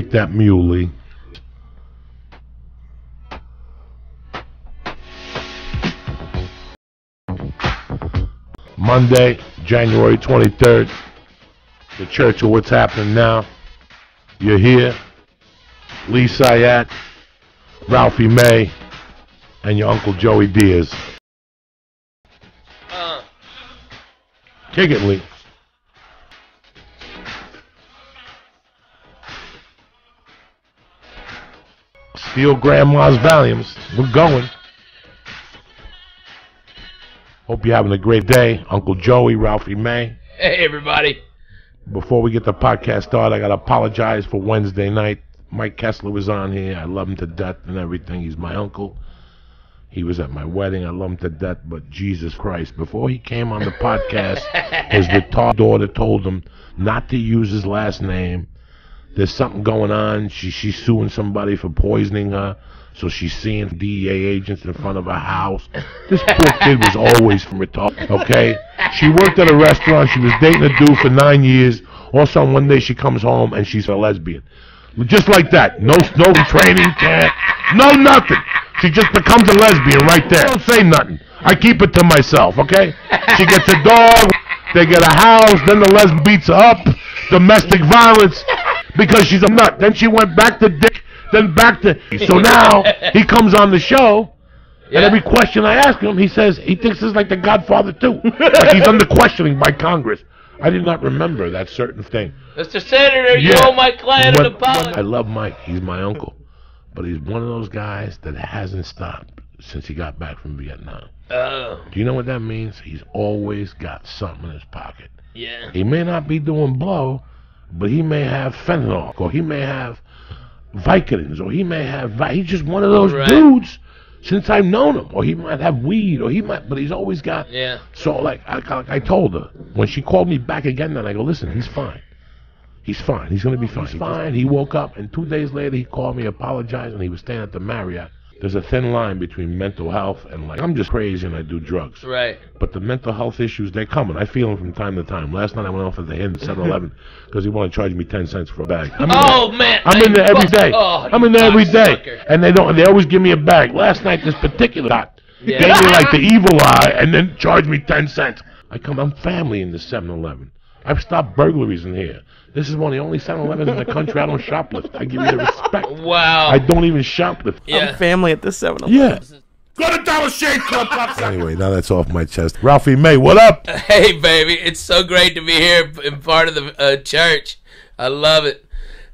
Shake that muley. Monday, January 23rd. The Church of What's Happening Now. You're here. Lee Syatt, Ralphie May, and your Uncle Joey Diaz. Kick it, Lee. Steal Grandma's Valiums. We're going. Hope you're having a great day. Uncle Joey, Ralphie May. Hey, everybody. Before we get the podcast started, I got to apologize for Wednesday night. Mike Kessler was on here. I love him to death and everything. He's my uncle. He was at my wedding. I love him to death, but Jesus Christ. Before he came on the podcast, his retarded daughter told him not to use his last name. There's something going on. She's suing somebody for poisoning her. So she's seeing DEA agents in front of her house. This poor kid was always from retarded, okay? She worked at a restaurant. She was dating a dude for 9 years. All of a sudden, one day she comes home and she's a lesbian. Just like that. No training camp. No nothing. She just becomes a lesbian right there. I don't say nothing. I keep it to myself, okay? She gets a dog. They get a house. Then the lesbian beats her up. Domestic violence. Because she's a nut. Then she went back to dick. Then back to... So now, he comes on the show, and every question I ask him, he says he thinks this is like The Godfather 2. Like he's under questioning by Congress. I did not remember that certain thing. Mr. Senator, you owe my client an apology. I love Mike. He's my uncle. But he's one of those guys that hasn't stopped since he got back from Vietnam. Oh. Do you know what that means? He's always got something in his pocket. Yeah. He may not be doing blow, but he may have fentanyl, or he may have Vicodins, or he may have... He's just one of those dudes since I've known him. Or he might have weed, or he might... But he's always got... Yeah. So, like I told her, when she called me back again, then I go, listen, he's fine. He's fine. He's going to be fine. He's fine. He woke up, and 2 days later, he called me apologizing. He was staying at the Marriott. There's a thin line between mental health and, like, I'm just crazy and I do drugs. Right. But the mental health issues, they're coming. I feel them from time to time. Last night I went off at the Hidden 7-Eleven because he wanted to charge me 10 cents for a bag. Man. I'm in there every day. I'm in there every day. Sucker. And they always give me a bag. Last night, this particular dot gave me like the evil eye and then charged me 10 cents. I'm family in the 7-Eleven. I've stopped burglaries in here. This is one of the only 7-Elevens in the country I don't shoplift. I give you the respect. Wow. I don't even shoplift. Yeah. I'm family at the 7-Eleven. Yeah. Go to Dollar Shave Club. Anyway, now that's off my chest. Ralphie May, what up? Hey, baby. It's so great to be here in part of the church. I love it.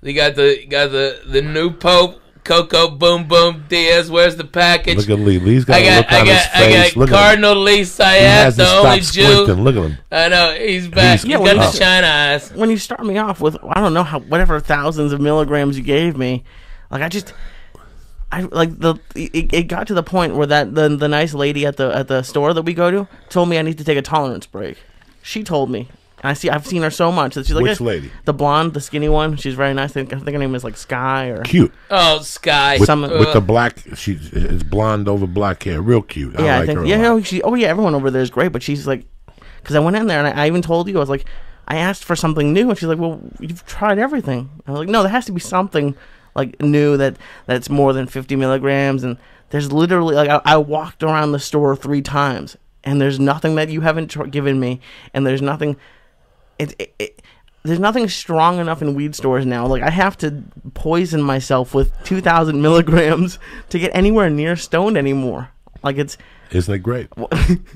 We got the new Pope, Coco Boom Boom Diaz. Where's the package? Look at Lee. Lee's got a look on his face. I got Cardinal Lee Syatt, the only Jew. Look at him. I know. He's back. He's got the China eyes. When you start me off with, I don't know, whatever thousands of milligrams you gave me, like it got to the point where the nice lady at the store that we go to told me I need to take a tolerance break. She told me. I've seen her so much that she's like, which lady? The blonde, the skinny one. She's very nice. I think her name is like Sky or cute. Oh, Sky. With the black, it's blonde over black hair, real cute. Yeah, I like her. Yeah, everyone over there is great, but she's like, because I went in there and I even told you, I was like, I asked for something new, and she's like, well, you've tried everything. I was like, no, there has to be something like new that's more than 50 milligrams, and there's literally like I walked around the store 3 times, and there's nothing that you haven't given me, and there's nothing. There's nothing strong enough in weed stores now. Like, I have to poison myself with 2,000 milligrams to get anywhere near stoned anymore. Like, isn't it great?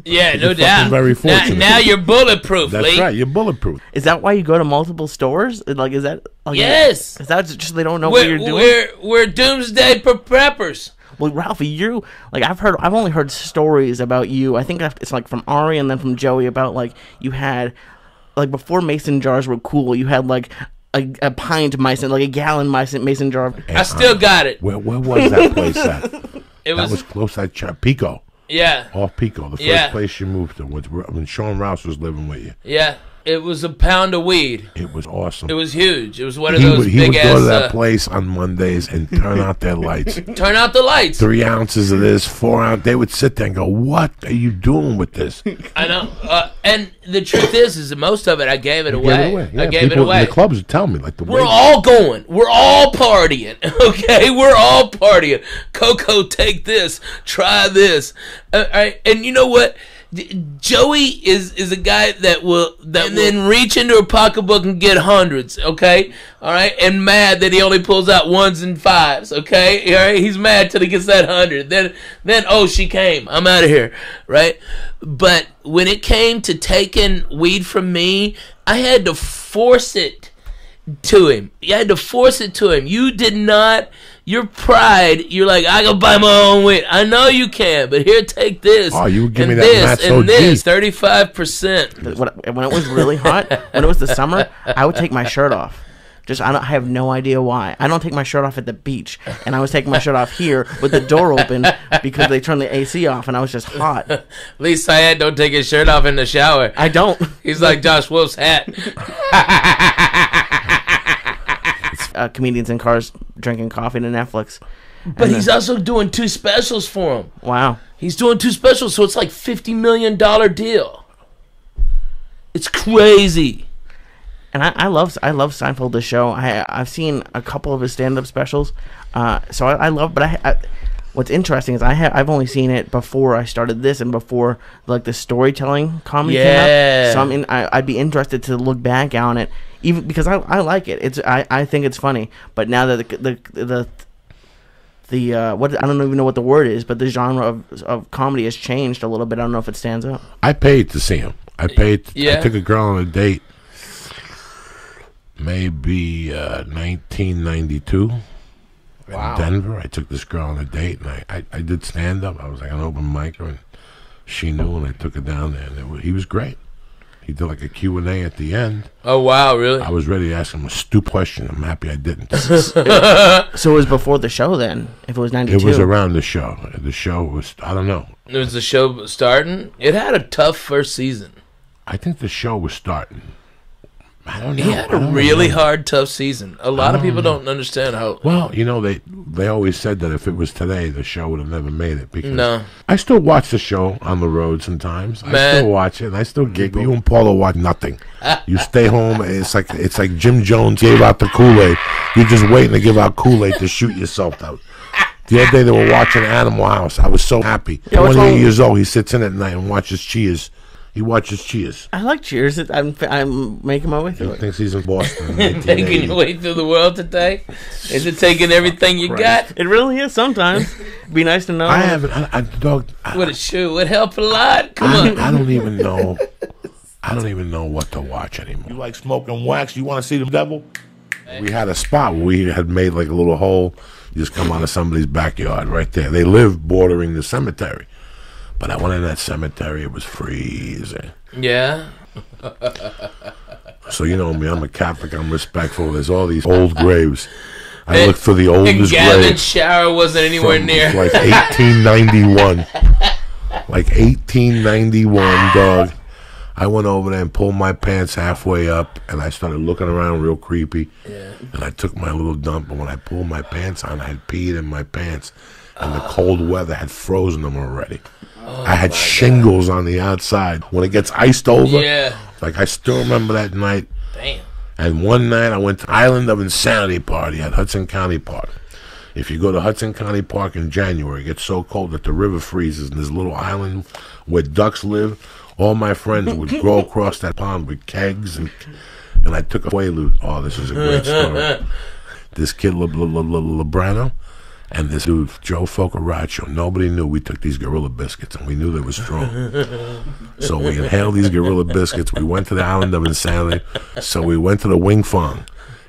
Yeah, no doubt. Very fortunate. Now you're bulletproof, That's Lee. right. You're bulletproof. Is that why you go to multiple stores? Like, is that? Like, yes. Is that just they don't know what you're doing? We're doomsday preppers. Well, Ralphie, I've only heard stories about you. I think it's like from Ari and then from Joey about like you had. Like, before mason jars were cool, you had, like, a pint mason, like a gallon mason jar. I still got it. Where was that place at? That was close to Pico. Yeah. Off Pico, the first place you moved to, when Sean Rouse was living with you. Yeah. It was a pound of weed. It was awesome. It was huge. It was one of those big-ass... He would go to that place on Mondays and turn out their lights. Turn out the lights. 3 ounces of this, 4 ounces. They would sit there and go, what are you doing with this? I know. And the truth is that most of it I gave it away. Yeah, I gave it people away. in the clubs would tell me, like, We're all going. We're all partying. Okay, we're all partying. Coco, take this. Try this. All right, and you know what? Joey is a guy that will then reach into her pocketbook and get hundreds, okay? All right, and mad that he only pulls out ones and fives, okay? All right, he's mad till he gets that 100. Then oh, she came. I'm out of here, right? But when it came to taking weed from me, I had to force it to him. You had to force it to him. You did not. Your pride, you're like, I can buy my own weed. I know you can, but here, take this. Oh, you would give and me this, that Matt's and OG. this, 35%. When it was really hot, when it was the summer, I would take my shirt off. I have no idea why. I don't take my shirt off at the beach, and I was taking my shirt off here with the door open because they turned the AC off, and I was just hot. At least Syed don't take his shirt off in the shower. I don't. He's like Josh Wolf's hat. Comedians in cars drinking coffee to Netflix. But he's also doing 2 specials for him. Wow. He's doing 2 specials, so it's like $50 million deal. It's crazy. And I love Seinfeld, the show. I've seen a couple of his stand-up specials. So I love, but what's interesting is I've only seen it before I started this and before like the storytelling comedy came up. So I'd be interested to look back on it, even because I like it. I think it's funny. But now that the what I don't even know what the word is, but the genre of comedy has changed a little bit. I don't know if it stands up. I paid to see him. I took a girl on a date. Maybe 1992 in Denver. I took this girl on a date, and I did stand-up. I was like an open micer, and she knew, and I took her down there. And he was great. He did like a Q&A at the end. Oh, wow, really? I was ready to ask him a stupid question. I'm happy I didn't. So it was before the show then, if it was 92? It was around the show. The show was, I don't know. It was the show starting? It had a tough first season. I think the show was starting. I don't know. He had a really hard, tough season. A lot of people don't understand how. Well, you know, they always said that if it was today, the show would have never made it. Because No. I still watch the show on the road sometimes. I Man. still watch it, and I still giggle. You and Paulo watch nothing. You stay home, and it's like Jim Jones gave out the Kool-Aid. You're just waiting to give out Kool-Aid to shoot yourself out. The other day they were watching Animal House. I was so happy. 28 years old, he sits in at night and watches Cheers. He watches Cheers. I like Cheers. I'm making my way through He it. thinks he's in Boston. In Taking your way through the world today? Is it taking everything you got? It really is sometimes. Be nice to know. I haven't. Dog. Would it help a lot? Come on. I don't even know. I don't even know what to watch anymore. You like smoking wax? You want to see the devil? We had a spot where we had made like a little hole. You just come out of somebody's backyard right there. They live bordering the cemetery. But I went in that cemetery, it was freezing. Yeah. So you know me, I'm a Catholic, I'm respectful. There's all these old graves. I looked for the oldest grave. And Gavin's shower wasn't anywhere near. Like 1891. Like 1891, dog. I went over there and pulled my pants halfway up, and I started looking around real creepy. Yeah. And I took my little dump, and when I pulled my pants on, I had peed in my pants. And the cold weather had frozen them already. I had shingles on the outside. When it gets iced over, like I still remember that night. Damn. And one night I went to Island of Insanity party at Hudson County Park. If you go to Hudson County Park in January, it gets so cold that the river freezes, and there's a little island where ducks live. All my friends would go across that pond with kegs, and I took a Quaalude. Oh, this is a great story. This kid, Lebrano, and this dude, Joe Focaccia, nobody knew we took these Gorilla Biscuits, and we knew they were strong. So we inhaled these Gorilla Biscuits. We went to the Island of Insanity. So we went to the Wing Fong.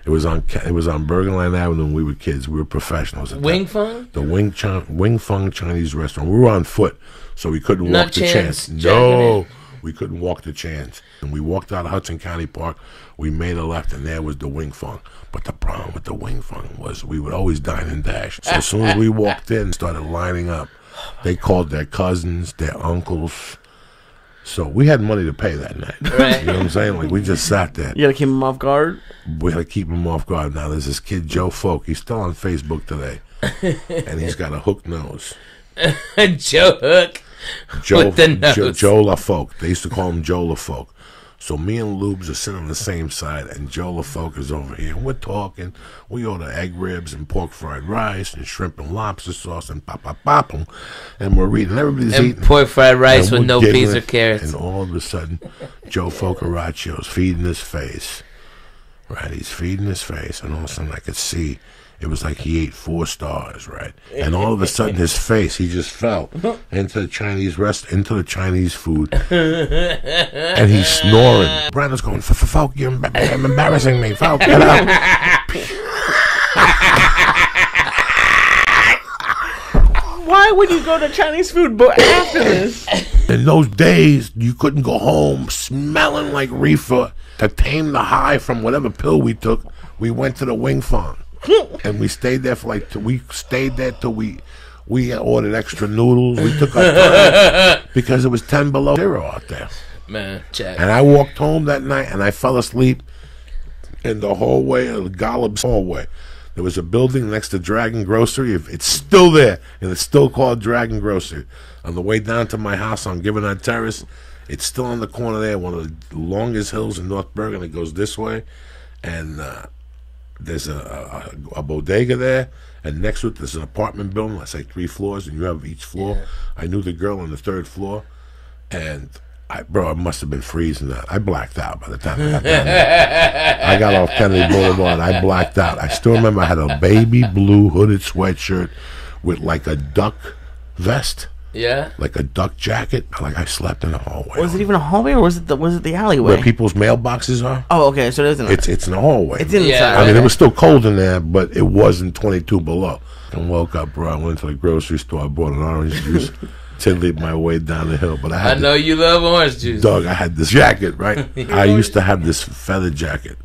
It was on Bergenland Avenue when we were kids. We were professionals. Wing Fong? The Wing Fong Chinese restaurant. We were on foot, so we couldn't walk the chance. No. We couldn't walk the chance. And we walked out of Hudson County Park. We made a left, and there was the Wing Fong. But the problem with the Wing Fong was we would always dine and dash. So as soon as we walked in and started lining up, they called their cousins, their uncles. So we had money to pay that night. Right. You know what I'm saying? Like, we just sat there. You gotta keep them off guard. We had to keep him off guard. Now, there's this kid, Joe Folk. He's still on Facebook today. And he's got a hook nose. Joe Hook. Joe With the nose. Joe LaFolk. They used to call him Joe LaFolk. So me and Lubes are sitting on the same side, and Joe LaFolk is over here. And we're talking. We order egg ribs and pork fried rice and shrimp and lobster sauce and pop. And we're reading. Everybody's And eating. pork fried rice And with we're no giggling, peas or carrots. And all of a sudden, Joe Focaracio's feeding his face. Right, he's feeding his face, and all of a sudden I could see it was like he ate 4 stars, right? And all of a sudden his face, he just fell into the Chinese food, and he's snoring. Brandon's going, "Folk, you're embarrassing me, Folk, get out." Why would you go to Chinese food but after this? In those days, you couldn't go home smelling like reefer. To tame the high from whatever pill we took, we went to the wing farm. And we stayed there for like till we ordered extra noodles. We took our time because it was 10 below zero out there. Man, check. And I walked home that night and I fell asleep in the hallway of the Golub's hallway. There was a building next to Dragon Grocery. It's still there, and it's still called Dragon Grocery. On the way down to my house on Gibbonard Terrace, it's still on the corner there, one of the longest hills in North Bergen that goes this way. And there's a bodega there, and next to it there's an apartment building. That's like 3 floors, and you have each floor. Yeah. I knew the girl on the 3rd floor, and I must have been freezing that. I blacked out by the time I got down there. I got off Kennedy Boulevard. I blacked out. I still remember I had a baby blue hooded sweatshirt with like a duck vest. Yeah, like a duck jacket. Like I slept in a hallway. Was it even a hallway, or was it the alleyway where people's mailboxes are? Oh, okay, so it isn't. It's in a hallway. It's inside. Yeah, I mean, it was still cold in there, but it wasn't 22 below. I woke up, bro. I went to the grocery store. I bought an orange juice. Tiddly my way down the hill, but I know you love orange juice. Doug, I had this jacket, right? I used to have this feather jacket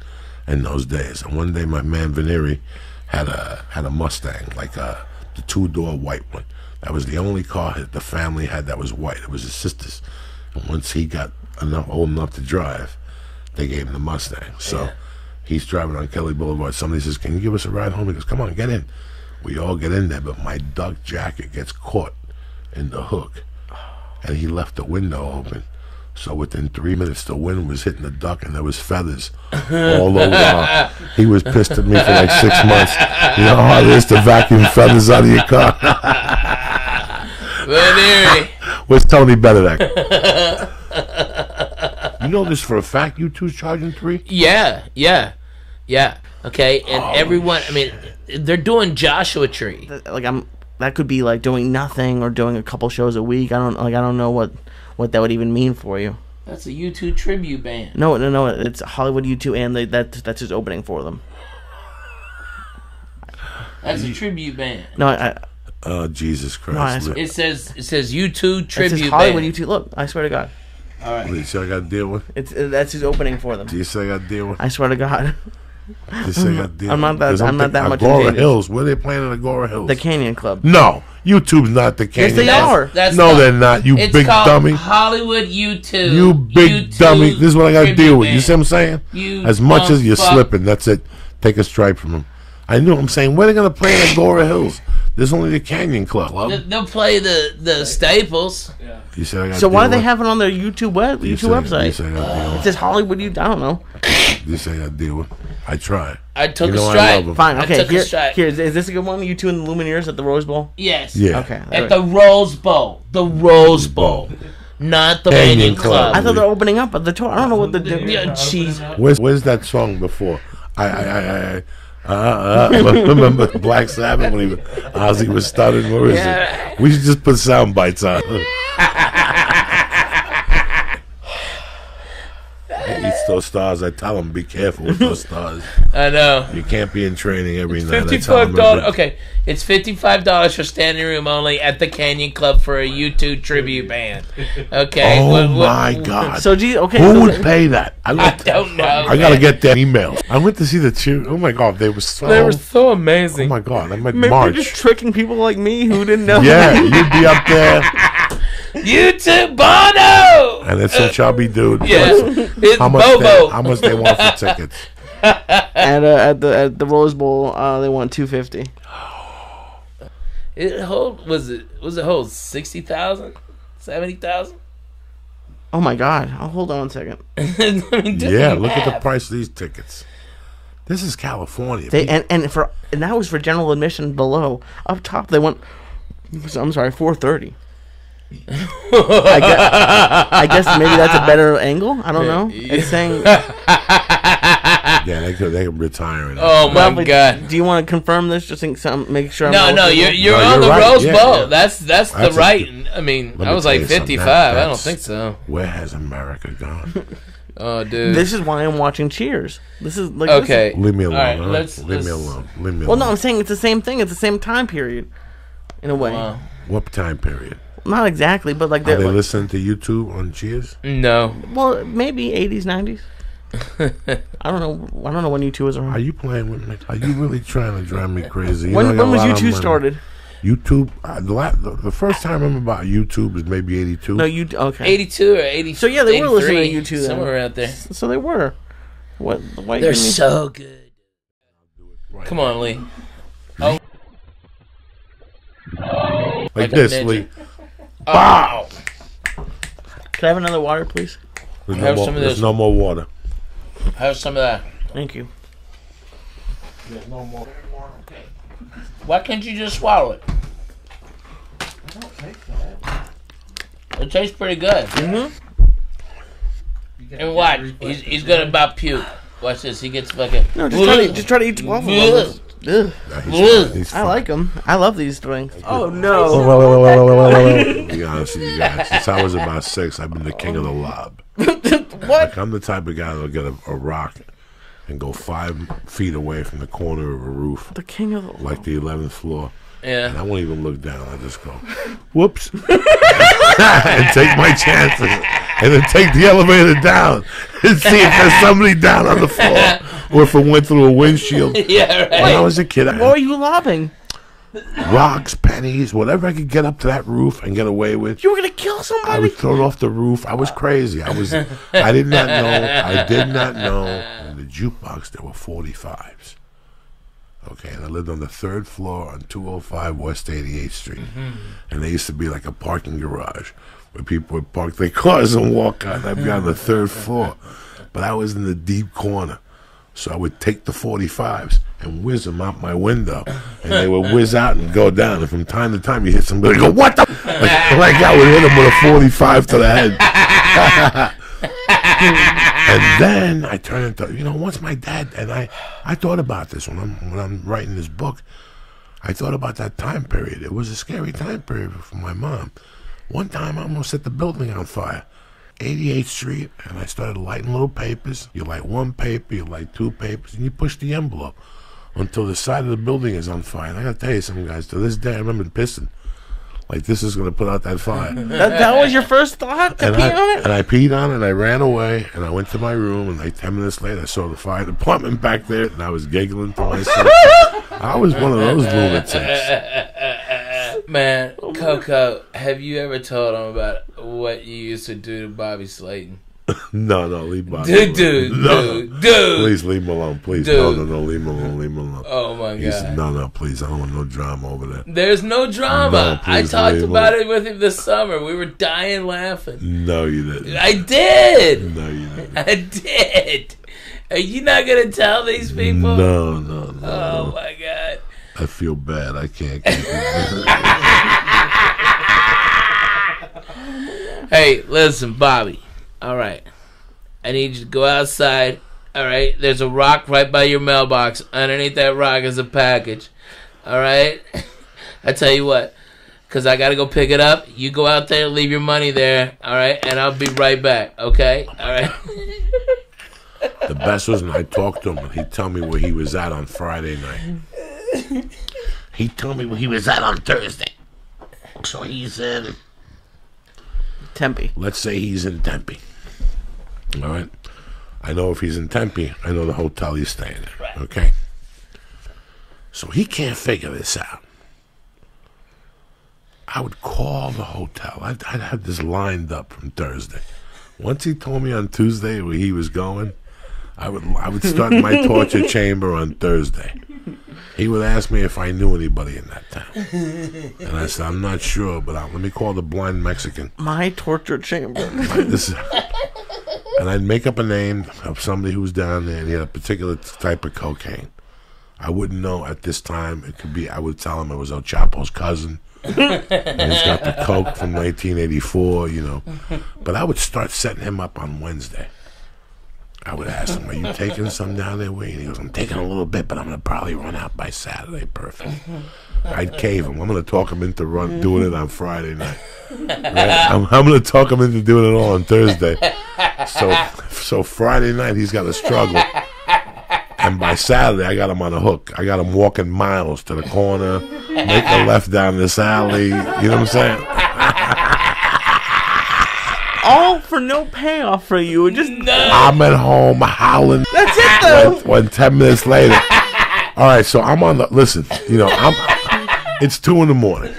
in those days, and one day my man Veneri had a Mustang, like the 2-door white one. That was the only car the family had that was white. It was his sister's. And once he got old enough to drive, they gave him the Mustang. So he's driving on Kelly Boulevard. Somebody says, "Can you give us a ride home?" He goes, "Come on, get in." We all get in there, but my duck jacket gets caught in the hook, and he left the window open. So within 3 minutes, the wind was hitting the duck, and there was feathers all over. He was pissed at me for like 6 months. You know how hard it is to vacuum feathers out of your car. Where's Tony Benedict? You know this for a fact? You two's charging 3? Yeah. Okay, and everyone. I mean, they're doing Joshua Tree. That could be like doing nothing or doing a couple shows a week. I don't know what that would even mean for you. That's a U2 tribute band. No, it's Hollywood U2, and that's his opening for them. That's a tribute band. No, oh Jesus Christ! No, it says U2 tribute it says Hollywood band. U2. Look, I swear to God. All right. You say I got to deal with? That's his opening for them. Do you say I got to deal with? I swear to God. You say I got to deal I'm not that much. Agora Hills. Where are they playing at Agora Hills? The Canyon Club. No, YouTube's not the Canyon. Yes, they are. They're not. You big dummy. Hollywood U2. You big U2 dummy. This is what I got to deal with. band. You see what I'm saying? As much as you're slipping, that's it. Take a stripe from him. I knew. I'm saying, where are they going to play at Agora Hills? There's only the Canyon Club. They'll play the Staples. Yeah. You said I got. So why do they have it on their YouTube website? You say I got deal with. It says Hollywood. I don't know. You say I got deal with. I try. I took a strike. Fine. Okay. Here, is this a good one? U2 and the Lumineers at the Rose Bowl. Yes. Yeah. Okay. At the Rose Bowl. The Rose Bowl. Not the Canyon Club. I thought they're opening up at the tour. I don't know what they're doing. Yeah, jeez. Where's that song before? Remember Black Sabbath when Ozzy was starting? Where is it? We should just put sound bites on. He eats those stars. I tell him, be careful with those stars. I know. You can't be in training every night. $55. Okay, it's $55 for standing room only at the Canyon Club for a U2 tribute band. Okay. Oh my God. So, okay. Who would pay that? I don't know. I gotta get their emails. I went to see the cheer. Oh my God, they were so amazing. Oh my God, I might Maybe march. they're just tricking people like me who didn't know. Yeah, you'd be up there. U2 Bono! And it's some chubby dude. Yeah, it's how much they want for tickets? And at the Rose Bowl, they want $250. It hold 60,000, 70,000. Oh my God! Oh, hold on a second. I mean, Yeah, look at the price of these tickets. This is California. And that was for general admission below. Up top they went. I'm sorry, $430. I guess maybe that's a better angle. I don't know. It's saying. Yeah, they could retire it. Oh my God! Do you want to confirm this? Just think some. Make sure. No, you're on the right. Rose Yeah, Bowl. yeah. That's the right. I mean, Let I me was tell like you something. 55. I don't think so. Where has America gone? Oh, dude. This is why I'm watching Cheers. This is like Okay. Leave me alone. All right, all right? Leave me alone. Leave me alone. Well, no, I'm saying it's the same thing. It's the same time period, in a way. Wow. What time period? Not exactly, but like Are they're they like, listening to YouTube on Cheers? No. well, maybe 80s, 90s. I don't know. I don't know when U2 was Are around. you playing with me? Are you really trying to drive me crazy? You When know, I got was a lot of U2 money. started? YouTube. The first time I remember about YouTube was maybe 82. No, you okay? 82 or 80. So, yeah, they were listening to 83, U2 then. somewhere out there. So they were. What? Why They're you mean- so good. Come on, Lee. Oh, like a this, ninja. Lee. Wow. Can I have another water, please? Have some of There's this. no more water. Have some of that. Thank you. There's no more. Why can't you just swallow it? It tastes pretty good. And watch, he's gonna about puke. Watch this. He gets fucking. No, just try to eat 12 of them. Ugh. He's I fine. like them. I love these drinks. Oh Oh, no! wait. To be honest with you guys, since I was about 6, I've been the king of the lob. What? Like, I'm the type of guy that'll get a rock and go 5 feet away from the corner of a roof, The king of the. like the 11th floor. And I Yeah. won't even look down. I just go, whoops, and take my chances, and then take the elevator down and see if there's somebody down on the floor, or if it went through a windshield. Yeah, right. When I was a kid, What were you lobbing? rocks, pennies, whatever I could get up to that roof and get away with. You were gonna kill I somebody? would throw it off the roof. I was crazy. I did not know in the jukebox there were 45s. Okay, and I lived on the 3rd floor on 205 West 88th Street. And there used to be like a parking garage where people would park their cars and walk out. I'd be on the 3rd floor. But I was in the deep corner. So I would take the 45s and whiz them out my window. And they would whiz out and go down. And from time to time you hit somebody and go, what the? Like I would hit them with a 45 to the head. And then I turned into, once my dad, and I thought about this when I'm writing this book. I thought about that time period. It was a scary time period for my mom. One time I almost set the building on fire. 88th Street, and I started lighting little papers. You light one paper, you light 2 papers, and you push the envelope until the side of the building is on fire. And I gotta tell you something, guys, to this day I remember pissing. Like, this is gonna put out that fire. That was your first thought to And pee on it? I peed on it, and I ran away, and I went to my room, and like 10 minutes later, I saw the fire department back there, and I was giggling to myself. I was one of those lunatics. Man, Coco, have you ever told him about what you used to do to Bobby Slayton? No, leave Bobby alone. Dude. Please leave him alone, please. Dude. No, leave him alone. Oh my God. No, please, I don't want no drama over there. There's no drama. No, I please talked leave him about alone. it with him this summer. We were dying laughing. No, you didn't. I did. No, you didn't. I did. Are you not gonna tell these people? No. Oh my God. I feel bad. I can't keep it. Hey, listen, Bobby. All right. I need you to go outside. All right. There's a rock right by your mailbox. Underneath that rock is a package. All right. I tell you what. Because I got to go pick it up. You go out there, leave your money there. All right. And I'll be right back. Okay. All right. The best was when I talked to him and he'd tell me where he was at on Friday night. He'd tell me where he was at on Thursday. So he's in, Tempe. let's say he's in Tempe. All right? I know if he's in Tempe, I know the hotel he's staying at. Right. Okay? So he can't figure this out. I would call the hotel. I'd have this lined up from Thursday. Once he told me on Tuesday where he was going, I would start my torture chamber on Thursday. He would ask me if I knew anybody in that town. And I said, I'm not sure, but let me call the blind Mexican. My torture chamber. And I'd make up a name of somebody who was down there and he had a particular type of cocaine. I wouldn't know at this time. It could be, I would tell him it was El Chapo's cousin. And he's got the coke from 1984, you know. But I would start setting him up on Wednesday. I would ask him, are you taking some down there? And he goes, I'm taking a little bit, but I'm going to probably run out by Saturday. Perfect. I'd cave him. I'm going to talk him into doing it on Friday night. Right? I'm going to talk him into doing it all on Thursday. So Friday night, he's got to struggle. And by Saturday, I got him on a hook. I got him walking miles to the corner, make a left down this alley. You know what I'm saying? All for no payoff for you. Just I'm at home howling. That's it, though. When 10 minutes later. All right, so I'm on the, listen, you know, it's 2 in the morning.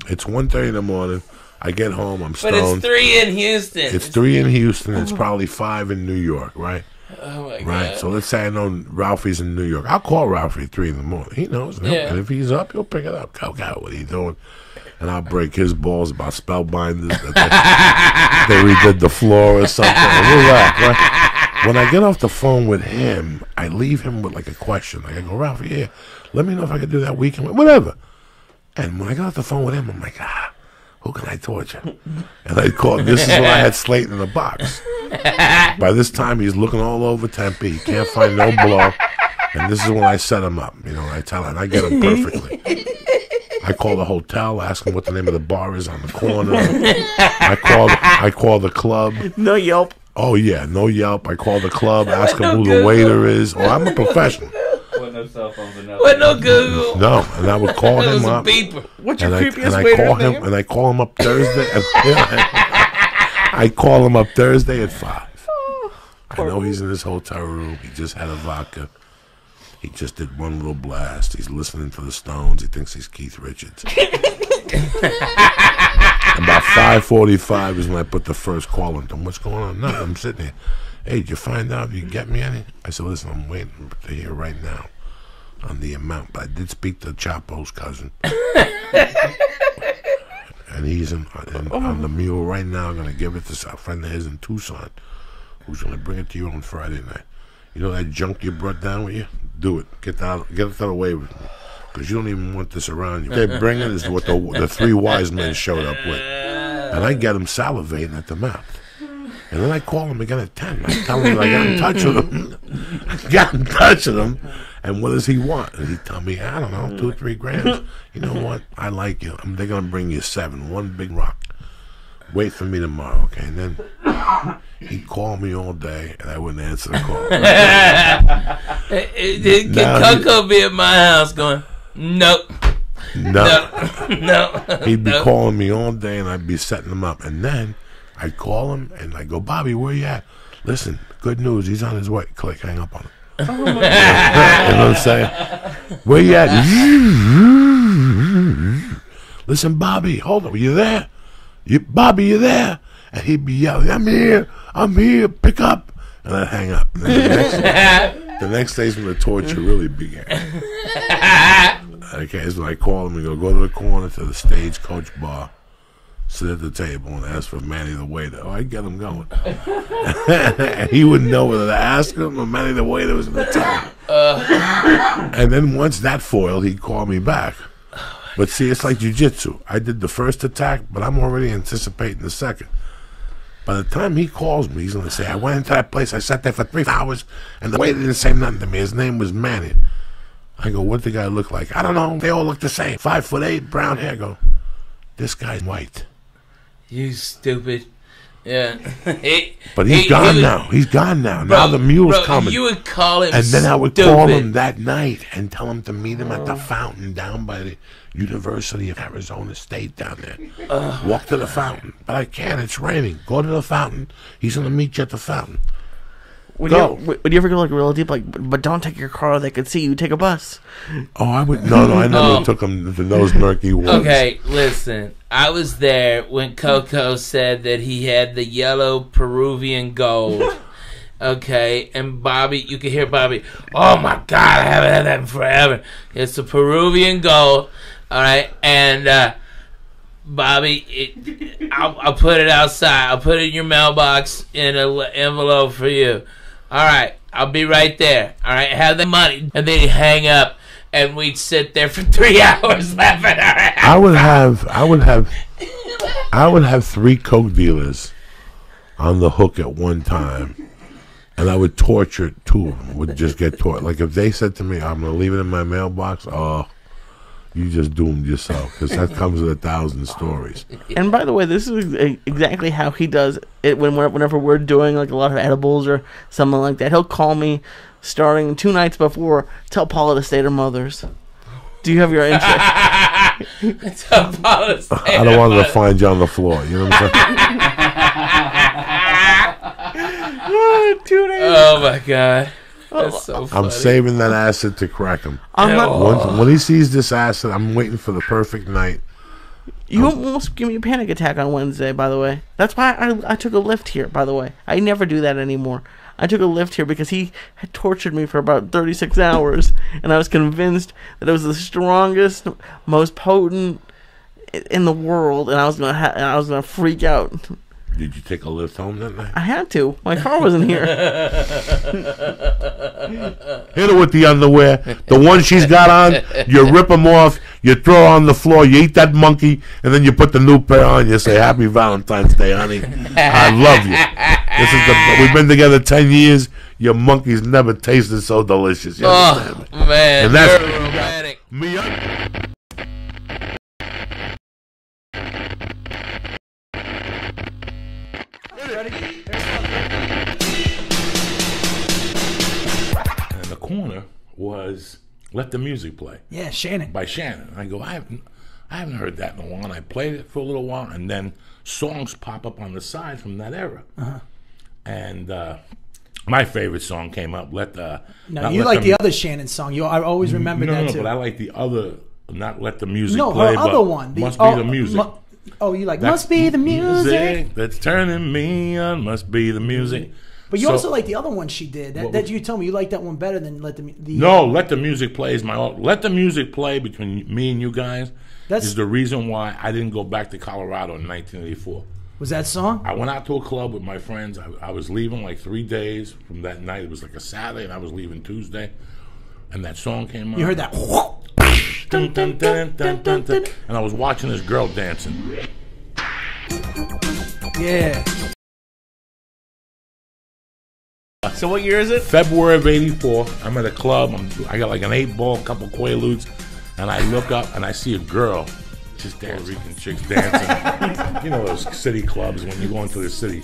It's 1:30 in the morning. I get home, I'm stoned. But it's 3 in Houston. It's 3 in Houston. It's probably 5 in New York, right? Oh, my God. Right, so let's say I know Ralphie's in New York. I'll call Ralphie at 3 in the morning. He knows. Yeah. And if he's up, he'll pick it up. Go, what are you doing? And I'll break his balls about spellbinders. That they redid the floor or something. And we'll laugh, right? When I get off the phone with him, I leave him with like a question. Like I go, Ralphie, yeah, let me know if I can do that weekend. Whatever. And when I get off the phone with him, I'm like, who can I torture? And I call. This is when I had Slayton in the box. By this time, he's looking all over Tempe. He can't find no blow. And this is when I set him up. You know, I tell him, I get him perfectly. I call the hotel, ask him what the name of the bar is on the corner. I call the club. No Yelp. Oh, yeah, no Yelp. I call the club, ask him who the waiter is. Oh, I'm a professional. With no cell phones or nothing. With no Google. No, and I would call It was him a up. beeper. What's your And creepiest I waiter's call name? him, and I call him up Thursday. I call him up Thursday at 5. I know he's in his hotel room. He just had a vodka. He just did one little blast. He's listening to the Stones. He thinks he's Keith Richards. About 5:45 is when I put the first call into him. What's going on? Nothing. I'm sitting here. Hey, did you find out if you get me any? I said, listen, I'm waiting to hear right now on the amount. But I did speak to Chapo's cousin. And he's on the mule right now. Going to give it to a friend of his in Tucson who's going to bring it to you on Friday night. You know that junk you brought down with you? Do it. Get it out of the way with me. Because you don't even want this around you. They bring it is what the 3 wise men showed up with. And I get him salivating at the mouth. And then I call him again at 10. I tell him I got in touch with him. Got in touch with him. And what does he want? And he tell me, I don't know, 2 or 3 grams. You know what? I like you. They're going to bring you 7. 1 big rock. Wait for me tomorrow, okay? And then he'd call me all day, and I wouldn't answer the call. Can Coco be at my house going, nope. No. He'd be No. calling me all day, and I'd be setting him up. And then I'd call him, and I'd go, Bobby, where you at? Listen, good news. He's on his way. Click, hang up on him. You know what I'm saying? Where you at? Listen, Bobby, hold on. You there? Bobby, you there? And he'd be yelling, I'm here, pick up. And I'd hang up. And then the next day's when the torture really began. Okay, so I call him and go to the corner to the Stagecoach bar, sit at the table and ask for Manny the waiter. Oh, I'd get him going. And he wouldn't know whether to ask him or Manny the waiter was going to tell him. And then once that foiled, he'd call me back. But see, it's like jiu-jitsu. I did the first attack, but I'm already anticipating the second. By the time he calls me, he's going to say, I went into that place, I sat there for 3 hours, and the waiter didn't say nothing to me. His name was Manny. I go, what did the guy look like? I don't know. They all look the same. 5'8", brown hair. I go, this guy's white. You stupid. Yeah. But he's gone now. He's gone now. Now the mule's coming. You would call him And then I would stupid. call him that night and tell him to meet him at the fountain down by the University of Arizona State down there. Walk to the fountain. But I can't. It's raining. Go to the fountain. He's going to meet you at the fountain. Would you ever go like real deep, like, but don't take your car, they could see you, take a bus? Oh, I would. No, I never took him to those murky waters. Okay, listen. I was there when Coco said that he had the yellow Peruvian gold. Okay, and Bobby, you can hear Bobby. Oh my God, I haven't had that in forever. It's the Peruvian gold. All right, and Bobby, I'll put it outside. I'll put it in your mailbox in an envelope for you. All right, I'll be right there. All right, have the money, and then he'd hang up, and we'd sit there for 3 hours laughing. I would have 3 coke dealers on the hook at one time, and I would torture 2 of them. Would just get tortured. Like if they said to me, "I'm gonna leave it in my mailbox," oh, you just doomed yourself, because that comes with 1,000 stories. And by the way, this is exactly how he does it whenever we're doing like a lot of edibles or something like that. He'll call me starting 2 nights before, tell Paula to stay at her mother's. Do you have your interest? Tell Paula to stay I don't want her to find you on the floor. You know what I'm saying? 2 days. Oh my God. That's so funny. I'm saving that acid to crack him. I'm not, When he sees this acid, I'm waiting for the perfect night. you almost give me a panic attack on Wednesday, by the way. That's why I took a lift here, by the way. I never do that anymore. I took a lift here because he had tortured me for about 36 hours, and I was convinced that it was the strongest, most potent in the world, and I was gonna freak out. Did you take a lift home that night? I had to. My car wasn't here. Hit her with the underwear. The one she's got on, you rip them off, you throw her on the floor, you eat that monkey, and then you put the new pair on. You say, "Happy Valentine's Day, honey. I love you. We've been together 10 years. Your monkey's never tasted so delicious." You understand me? Man, And that's you're romantic. me. And the corner was "Let the Music Play." Yeah, Shannon. By Shannon. I go, I haven't heard that in a while. And I played it for a little while, and then songs pop up on the side from that era. And my favorite song came up. No, you like the other Shannon song. I always remember that too. But I like the other. Not "Let the Music No, Play." her other one. Must Be the Music. You like "Must Be the Music." That's turning me on. Must be the music. But you also like the other one she did. That you told me you like that one better than "Let the." No, "Let the Music Play" is my. "Let the Music Play" between me and you guys is the reason why I didn't go back to Colorado in 1984. Was that song? I went out to a club with my friends. I was leaving like 3 days from that night. It was like a Saturday, and I was leaving Tuesday. And that song came on. You heard that? Dun, dun, dun, dun, dun, dun. And I was watching this girl dancing. Yeah. So what year is it? February of '84. I'm at a club. I got like an 8-ball, a couple Quaaludes, and I look up and I see a girl just dancing. Rican chicks dancing. You know those city clubs when you go into the city.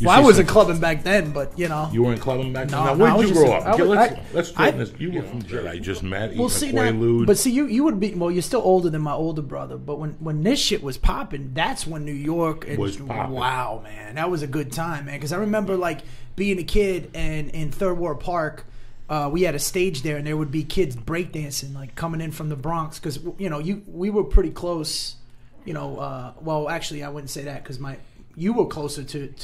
I wasn't clubbing back then, but you know. You weren't clubbing back then? No, now, where did you grow up? Let's straighten this. You were from Jersey. I just met. Well, see now, but see, you would be. Well, you're still older than my older brother. But when this shit was popping, that's when New York was popping. Wow, man, that was a good time, man. Because I remember like being a kid and in Third Ward Park. We had a stage there, and there would be kids breakdancing, like coming in from the Bronx, because you know we were pretty close. You know, well, actually, I wouldn't say that because you were closer to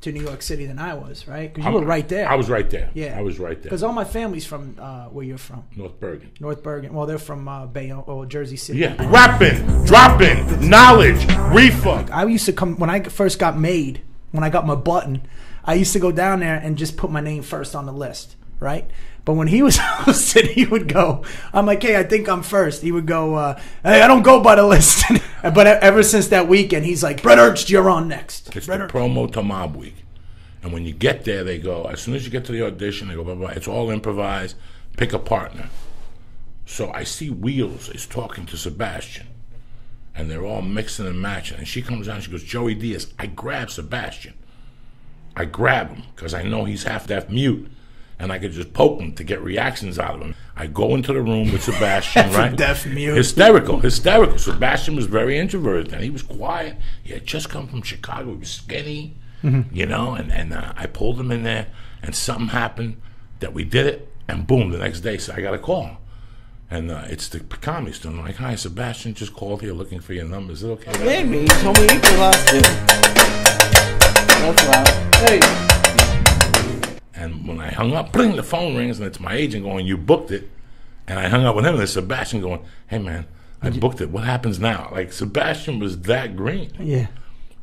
New York City than I was, right? Because you were right there. I was right there. Yeah, I was right there. Because all my family's from where you're from. North Bergen. North Bergen. Well, they're from Bayonne or Jersey City. Yeah, rapping, dropping, knowledge, reefer. I used to come when I first got made. When I got my button, I used to go down there and just put my name first on the list, right? But when he was hosting, he would go, I'm like, hey, I think I'm first. He would go, hey, I don't go by the list. But ever since that weekend, he's like, Bret Ernst, you're on next. It's the promo to Mob Week. And when you get there, they go, as soon as you get to the audition, they go, blah, blah, blah. It's all improvised. Pick a partner. So I see Wheels is talking to Sebastian. And they're all mixing and matching. And she comes down, she goes, Joey Diaz. I grab Sebastian. I grab him because I know he's half deaf mute. And I could just poke him to get reactions out of him. I go into the room with Sebastian, right? Deaf mute. Hysterical. Sebastian was very introverted and he was quiet. He had just come from Chicago. He was skinny, you know, and I pulled him in there and something happened that we did it. And boom, the next day, so I got a call. And it's the comedy store. I'm like, hi, Sebastian just called here looking for your number. Is it okay? Hey, me. He told me he could last too. That's loud. Hey. hung up. Bling, the phone rings, and it's my agent going, "You booked it." And I hung up with him, and there's Sebastian going, "Hey, man, I booked it. What happens now?" Like, Sebastian was that green. Yeah.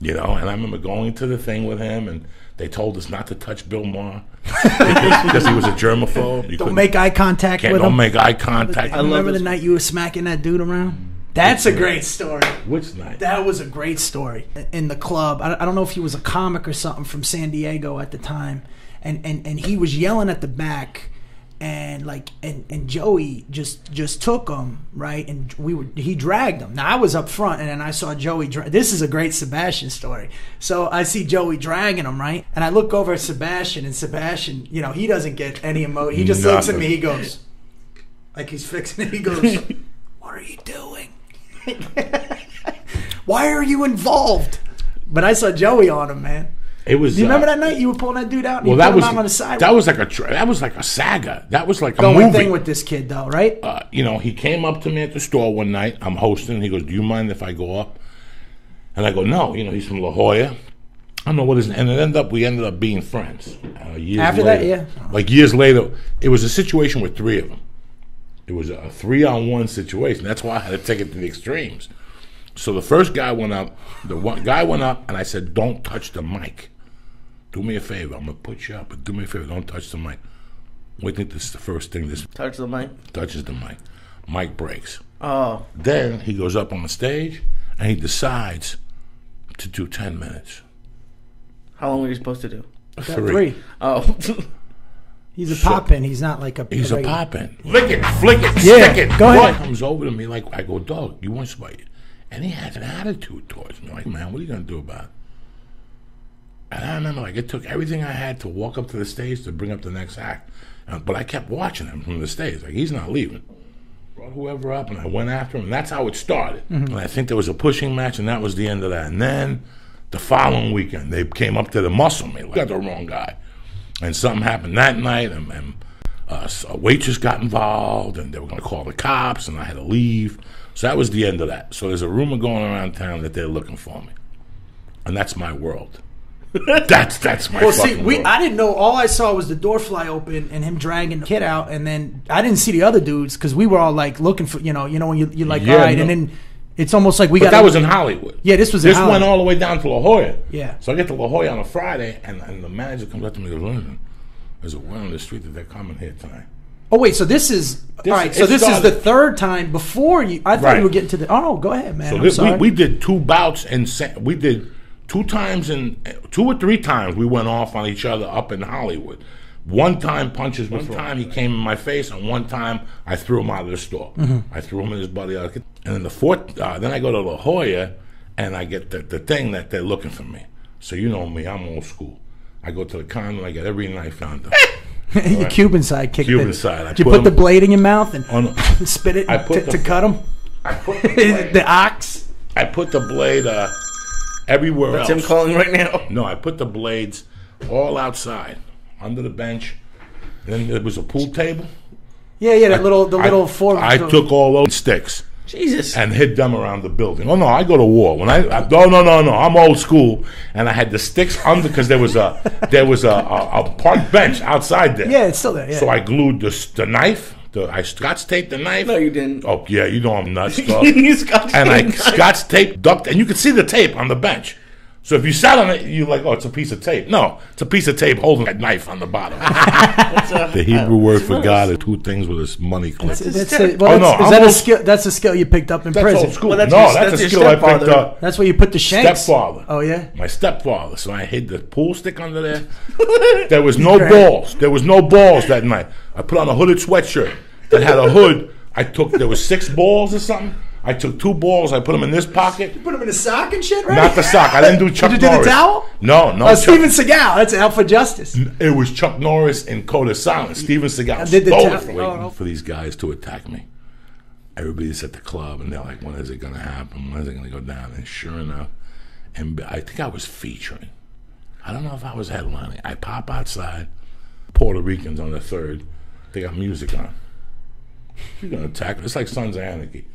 You know, and I remember going to the thing with him, and they told us not to touch Bill Maher because he was a germaphobe. Don't make eye contact with him. Don't make eye contact. I remember the night you were smacking that dude around. That's a great story. Which night? That was a great story. In the club, I don't know if he was a comic or something from San Diego at the time, and he was yelling at the back, and Joey just took him, right, and he dragged him. Now I was up front, and then I saw Joey. This is a great Sebastian story. So I see Joey dragging him, right, and I look over at Sebastian, and Sebastian, you know, he doesn't get any emotion. He just looks at me. He goes, like he's fixing it. He goes, "What are you doing? Why are you involved?" But I saw Joey on him, man. It was. Do you remember that night you were pulling that dude out? And Well, you that put was him out on the sidewalk? that was like a saga. That was like a Going movie. thing with this kid, though, right? You know, he came up to me at the store one night. I'm hosting. And he goes, "Do you mind if I go up?" And I go, "No." You know, he's from La Jolla. I don't know what his. And we ended up being friends. Years After later. that, yeah. Like years later, it was a situation with three of them. It was a 3-on-1 situation. That's why I had to take it to the extremes. So the first guy went up. The one guy went up, and I said, "Don't touch the mic. Do me a favor. I'm gonna put you up, but do me a favor. Don't touch the mic." We think this is the first thing. This Touch the mic. touches the mic. Mic breaks. Oh. Then he goes up on the stage, and he decides to do 10 minutes. How long were you supposed to do? Three. Oh. He's a pop-in. He's not like a... He's a regular- pop-in. Flick it, Yeah, stick it. go ahead. He comes over to me like, I go, "Dog, you want somebody?" And he has an attitude towards me. Like, "Man, what are you going to do about it?" And I remember, like, it took everything I had to walk up to the stage to bring up the next act. But I kept watching him from the stage. Like, he's not leaving. Brought whoever up, and I went after him, and that's how it started. And I think there was a pushing match, and that was the end of that. And then the following weekend, they came up to the muscle me. Like, got the wrong guy. And something happened that night, and a waitress got involved, and they were going to call the cops, and I had to leave. So that was the end of that. So there's a rumor going around town that they're looking for me. And that's my world. That's my Well, fucking see, world. I didn't know. All I saw was the door fly open and him dragging the kid out, and then I didn't see the other dudes because we were all like looking for, you know when you're like, Yeah, all right, no. and then it's almost like we But got. that was in Hollywood. Yeah, this was in This went Hollywood. all the way down to La Jolla. Yeah. So I get to La Jolla on a Friday, and the manager comes up to me and goes, "Listen, there's a word on the street that they're coming here tonight." Oh wait, so this is all right. So it this is started- the third time before you. I thought Right. you were getting to the. Oh no, go ahead, man. So I'm sorry. we did 2 bouts, and we did 2 times, and 2 or 3 times we went off on each other up in Hollywood. One time punches, one time he came in my face, and one time I threw him out of the store. I threw him and his buddy out. And then the fourth, then I go to La Jolla, and I get the thing that they're looking for me. So you know me, I'm old school. I go to the condo, I get every knife found them. Your Cuban side kicked Cuban it. side. Did you put the blade in your mouth and Oh, no. spit it I put to the- cut him? I put the blade, The ox. I put the blade everywhere That's else. him calling right now. No, I put the blades all outside, under the bench. And then there was a pool table. Yeah, the little four. I took all those sticks Jesus. and hid them around the building. Oh no, I go to war. When no, I'm old school, and I had the sticks under because there was a park bench outside there. Yeah, it's still there. Yeah. So I glued the knife. I scotch taped the knife. No, you didn't. Oh yeah, you know I'm nuts. Dog. You scotch And I taped scotch tape duct, and you could see the tape on the bench. So if you sat on it, you're like, "Oh, it's a piece of tape." No, it's a piece of tape holding a knife on the bottom. The Hebrew word for God is 2 things with a money clip. Is Is that I'm a old- skill? That's a skill you picked up in That's prison. old school. Well, that's No, your- that's a that's your skill I picked stepfather. up. That's where you put the shanks. Stepfather. Oh yeah. My stepfather. So I hid the pool stick under there. There was no balls. There was no balls that night. I put on a hooded sweatshirt that had a hood. There was 6 balls or something. I took 2 balls. I put them in this pocket. Put him in a sock and shit, right? Not the sock. I didn't do Chuck Did you do Norris. the towel? No. Oh, Steven Seagal. That's out for justice. It was Chuck Norris in Code of Silence. Steven Seagal did the stole towel. it from me. Oh, no. For these guys to attack me. Everybody's at the club, and they're like, "When is it going to happen? When is it going to go down?" And sure enough, and I think I was featuring. I don't know if I was headlining. I pop outside. Puerto Ricans on the 3rd. They got music on. You're going to attack me. It's like Sons of Anarchy.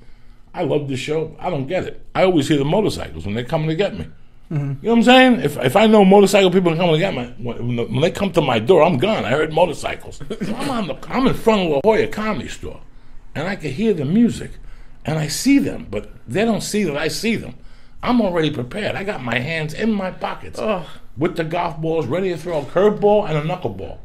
I love the show. I don't get it. I always hear the motorcycles when they're coming to get me. You know what I'm saying? If I know motorcycle people are coming to get me, when they come to my door, I'm gone. I heard motorcycles. So I'm in front of La Jolla Comedy Store, and I can hear the music, and I see them, but they don't see that I see them. I'm already prepared. I got my hands in my pockets with the golf balls, ready to throw a curveball and a knuckleball.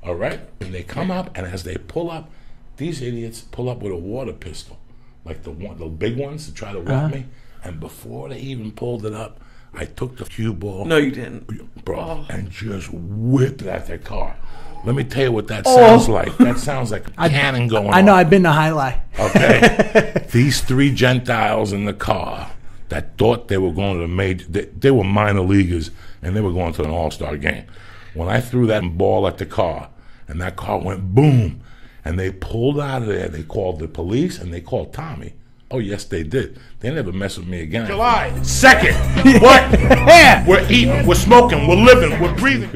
All right? And they come up, and as they pull up, these idiots pull up with a water pistol, like the big ones to try to whack me. And before they even pulled it up, I took the cue ball. No, you didn't. Bro, and just whipped it at their car. Let me tell you what that sounds like. That sounds like a cannon going on. I know, I've been to Highlight. Okay. These 3 Gentiles in the car that thought they were going to the major, they were minor leaguers, and they were going to an all-star game. When I threw that ball at the car, and that car went boom, and they pulled out of there, they called the police, and they called Tommy. Oh, yes, they did. They never mess with me again. July 2nd. What? Yeah. We're eating, we're smoking, we're living, we're breathing.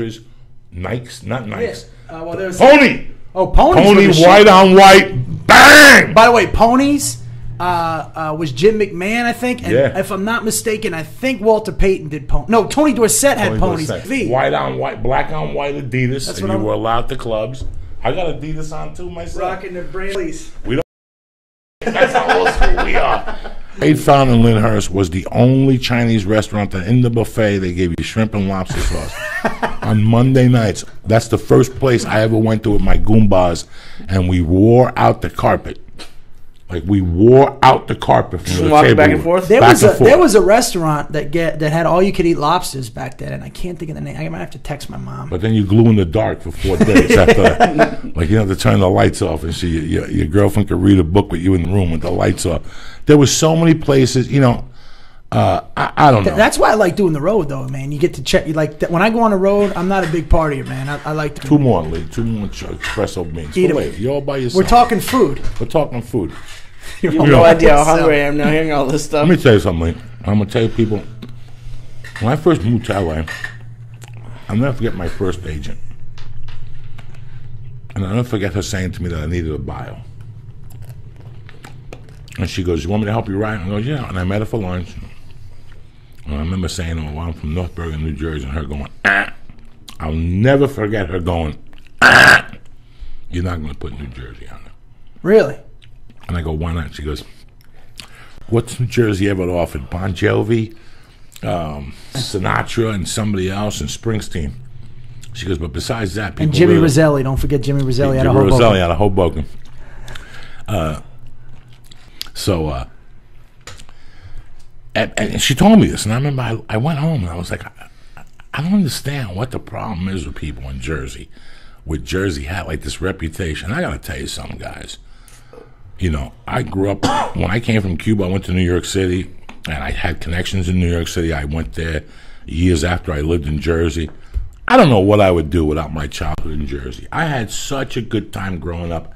Nikes, not Nikes. Yeah. Well, there's Pony. Oh, ponies. Pony, white on white. Bang! By the way, ponies was Jim McMahon, I think. And Yeah. if I'm not mistaken, I think Walter Payton did ponies. No, Tony Dorsett had Tony ponies. Dorsett. V. White on white, black on white Adidas. That's And what you I'm- were allowed to clubs. I got Adidas on too myself. Rocking the Brailleys. That's how old school we are. Eight Found in Lyndhurst was the only Chinese restaurant that in the buffet they gave you shrimp and lobster sauce on Monday nights. That's the first place I ever went to with my Goombas, and we wore out the carpet. Like we wore out the carpet from the walking table. back and forth? There Back was and a forth. there was a restaurant that had all you could eat lobsters back then, and I can't think of the name. I might have to text my mom. But then you glue in the dark for 4 days after that. Like you have to turn the lights off and see your girlfriend could read a book with you in the room with the lights off. There was so many places, you know. I don't know. That's why I like doing the road, though, man. You get to check. You like when I go on the road, I'm not a big partier, man. I like to. 2 more, Lee. 2 more espresso beans. Eat But 'em. wait, you're all by yourself. We're talking food. We're talking food. You have You no know, idea how hungry I am now hearing all this stuff. Let me tell you something, Lee. I'm going to tell you people, when I first moved to LA, I'll never forget my first agent. And I'll never forget her saying to me that I needed a bio. And she goes, "You want me to help you write?" I go, "Yeah." And I met her for lunch. And I remember saying, "Oh, well, I'm from North Bergen, New Jersey," and her going, "Ah." I'll never forget her going, "Ah. You're not going to put New Jersey on there." Really? And I go, "Why not?" She goes, "What's New Jersey ever offered? Bon Jovi, Sinatra, and somebody else, and Springsteen." She goes, "But besides that, people And Jimmy really, Roselli. Don't forget Jimmy Roselli out of Jimmy Hoboken. Roselli out of Hoboken." And she told me this, and I remember I went home and I was like, I don't understand what the problem is with people in Jersey. With Jersey had like this reputation. I got to tell you something, guys. You know, I grew up, when I came from Cuba, I went to New York City, and I had connections in New York City. I went there years after I lived in Jersey. I don't know what I would do without my childhood in Jersey. I had such a good time growing up.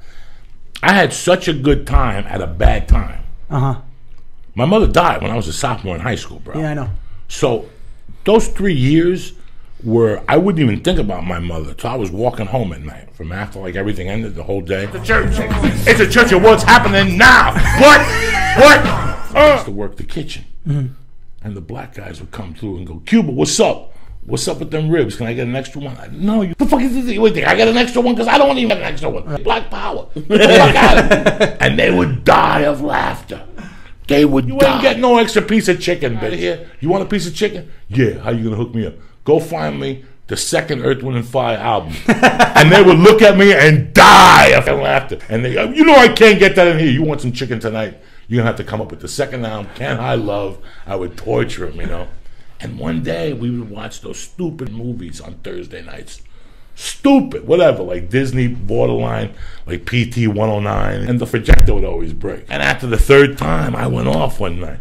I had such a good time at a bad time. Uh-huh. My mother died when I was a sophomore in high school, bro. Yeah, I know. So those 3 years where I wouldn't even think about my mother till I was walking home at night from after like everything ended the whole day. The church. It's a church of what's happening now. What? I used to work the kitchen. Mm-hmm. And the black guys would come through and go, "Cuba, what's up? What's up with them ribs? Can I get an extra one?" No, you the fuck is this? Wait, I got an extra one because I don't want to even get an extra one. Black power. Fuck out of it. And they would die of laughter. They would die. You ain't get no extra piece of chicken, bitch. Here, you want a piece of chicken? Yeah. How you gonna hook me up? Go find me the second Earth, Wind and Fire album. And they would look at me and die of laughter. And they go, "You know I can't get that in here. You want some chicken tonight? You're gonna have to come up with the second album, Can't I Love?" I would torture him, you know. And one day we would watch those stupid movies on Thursday nights. Stupid, whatever, like Disney borderline, like PT 109, and the projector would always break. And after the 3rd time, I went off one night.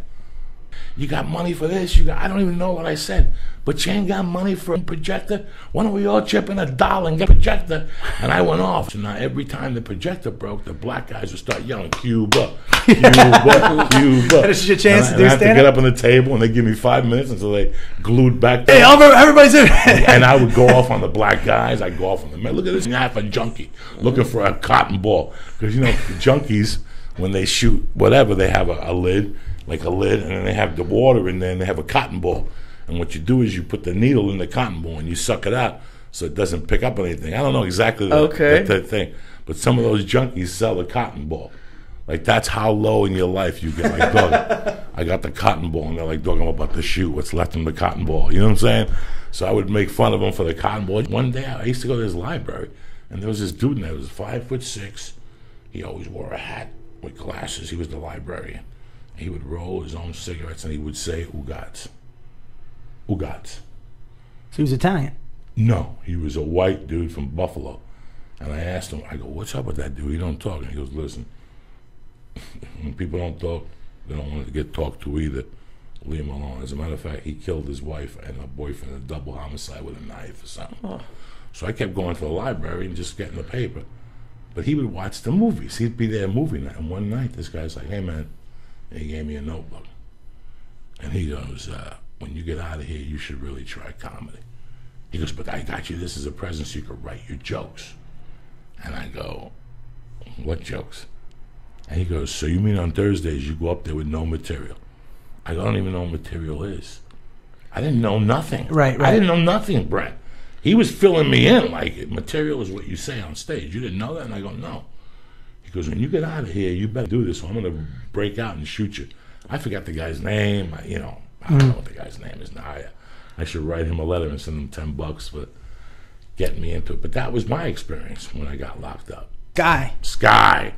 "You got money for this? I don't even know what I said. But you ain't got money for a projector? Why don't we all chip in $1 and get a projector?" And I went off. So now every time the projector broke, the black guys would start yelling, "Cuba, Cuba, Cuba." This is your chance to do I have to stand-up? get up on the table, and they give me 5 minutes until they glued back Hey, down. everybody's in. And I would go off on the black guys. I'd go off on the men. Look at this half a junkie looking for a cotton ball. Because, you know, junkies, when they shoot whatever, they have a lid, like a lid, and then they have the water in there, and they have a cotton ball. And what you do is you put the needle in the cotton ball and you suck it out so it doesn't pick up anything. I don't know exactly that thing, but some of those junkies sell the cotton ball. Like, that's how low in your life you get. Like, dog, I got the cotton ball, and they're like, dog, I'm about to shoot. What's left in the cotton ball? You know what I'm saying? So I would make fun of them for the cotton ball. One day I used to go to his library, and there was this dude in there who was 5'6". He always wore a hat with glasses. He was the librarian. He would roll his own cigarettes, and he would say, Ugats. Ugats. So he was Italian? No, he was a white dude from Buffalo. And I asked him, I go, what's up with that dude? He don't talk. And he goes, listen, when people don't talk, they don't want to get talked to either. Leave him alone. As a matter of fact, he killed his wife and her boyfriend in a double homicide with a knife or something. Oh. So I kept going to the library and just getting the paper. But he would watch the movies. He'd be there movie night. And one night, this guy's like, hey, man. And he gave me a notebook. And he goes, when you get out of here, you should really try comedy. He goes, but I got you. This is a present so you could write your jokes. And I go, what jokes? And he goes, so you mean on Thursdays you go up there with no material? I don't even know what material is. I didn't know nothing. Right. I didn't know nothing, Brent. He was filling me in like material is what you say on stage. You didn't know that? And I go, no. He goes, when you get out of here, you better do this or I'm going to break out and shoot you. I forgot the guy's name. I don't know what the guy's name is now. I should write him a letter and send him $10 for getting me into it. But that was my experience when I got locked up. Sky.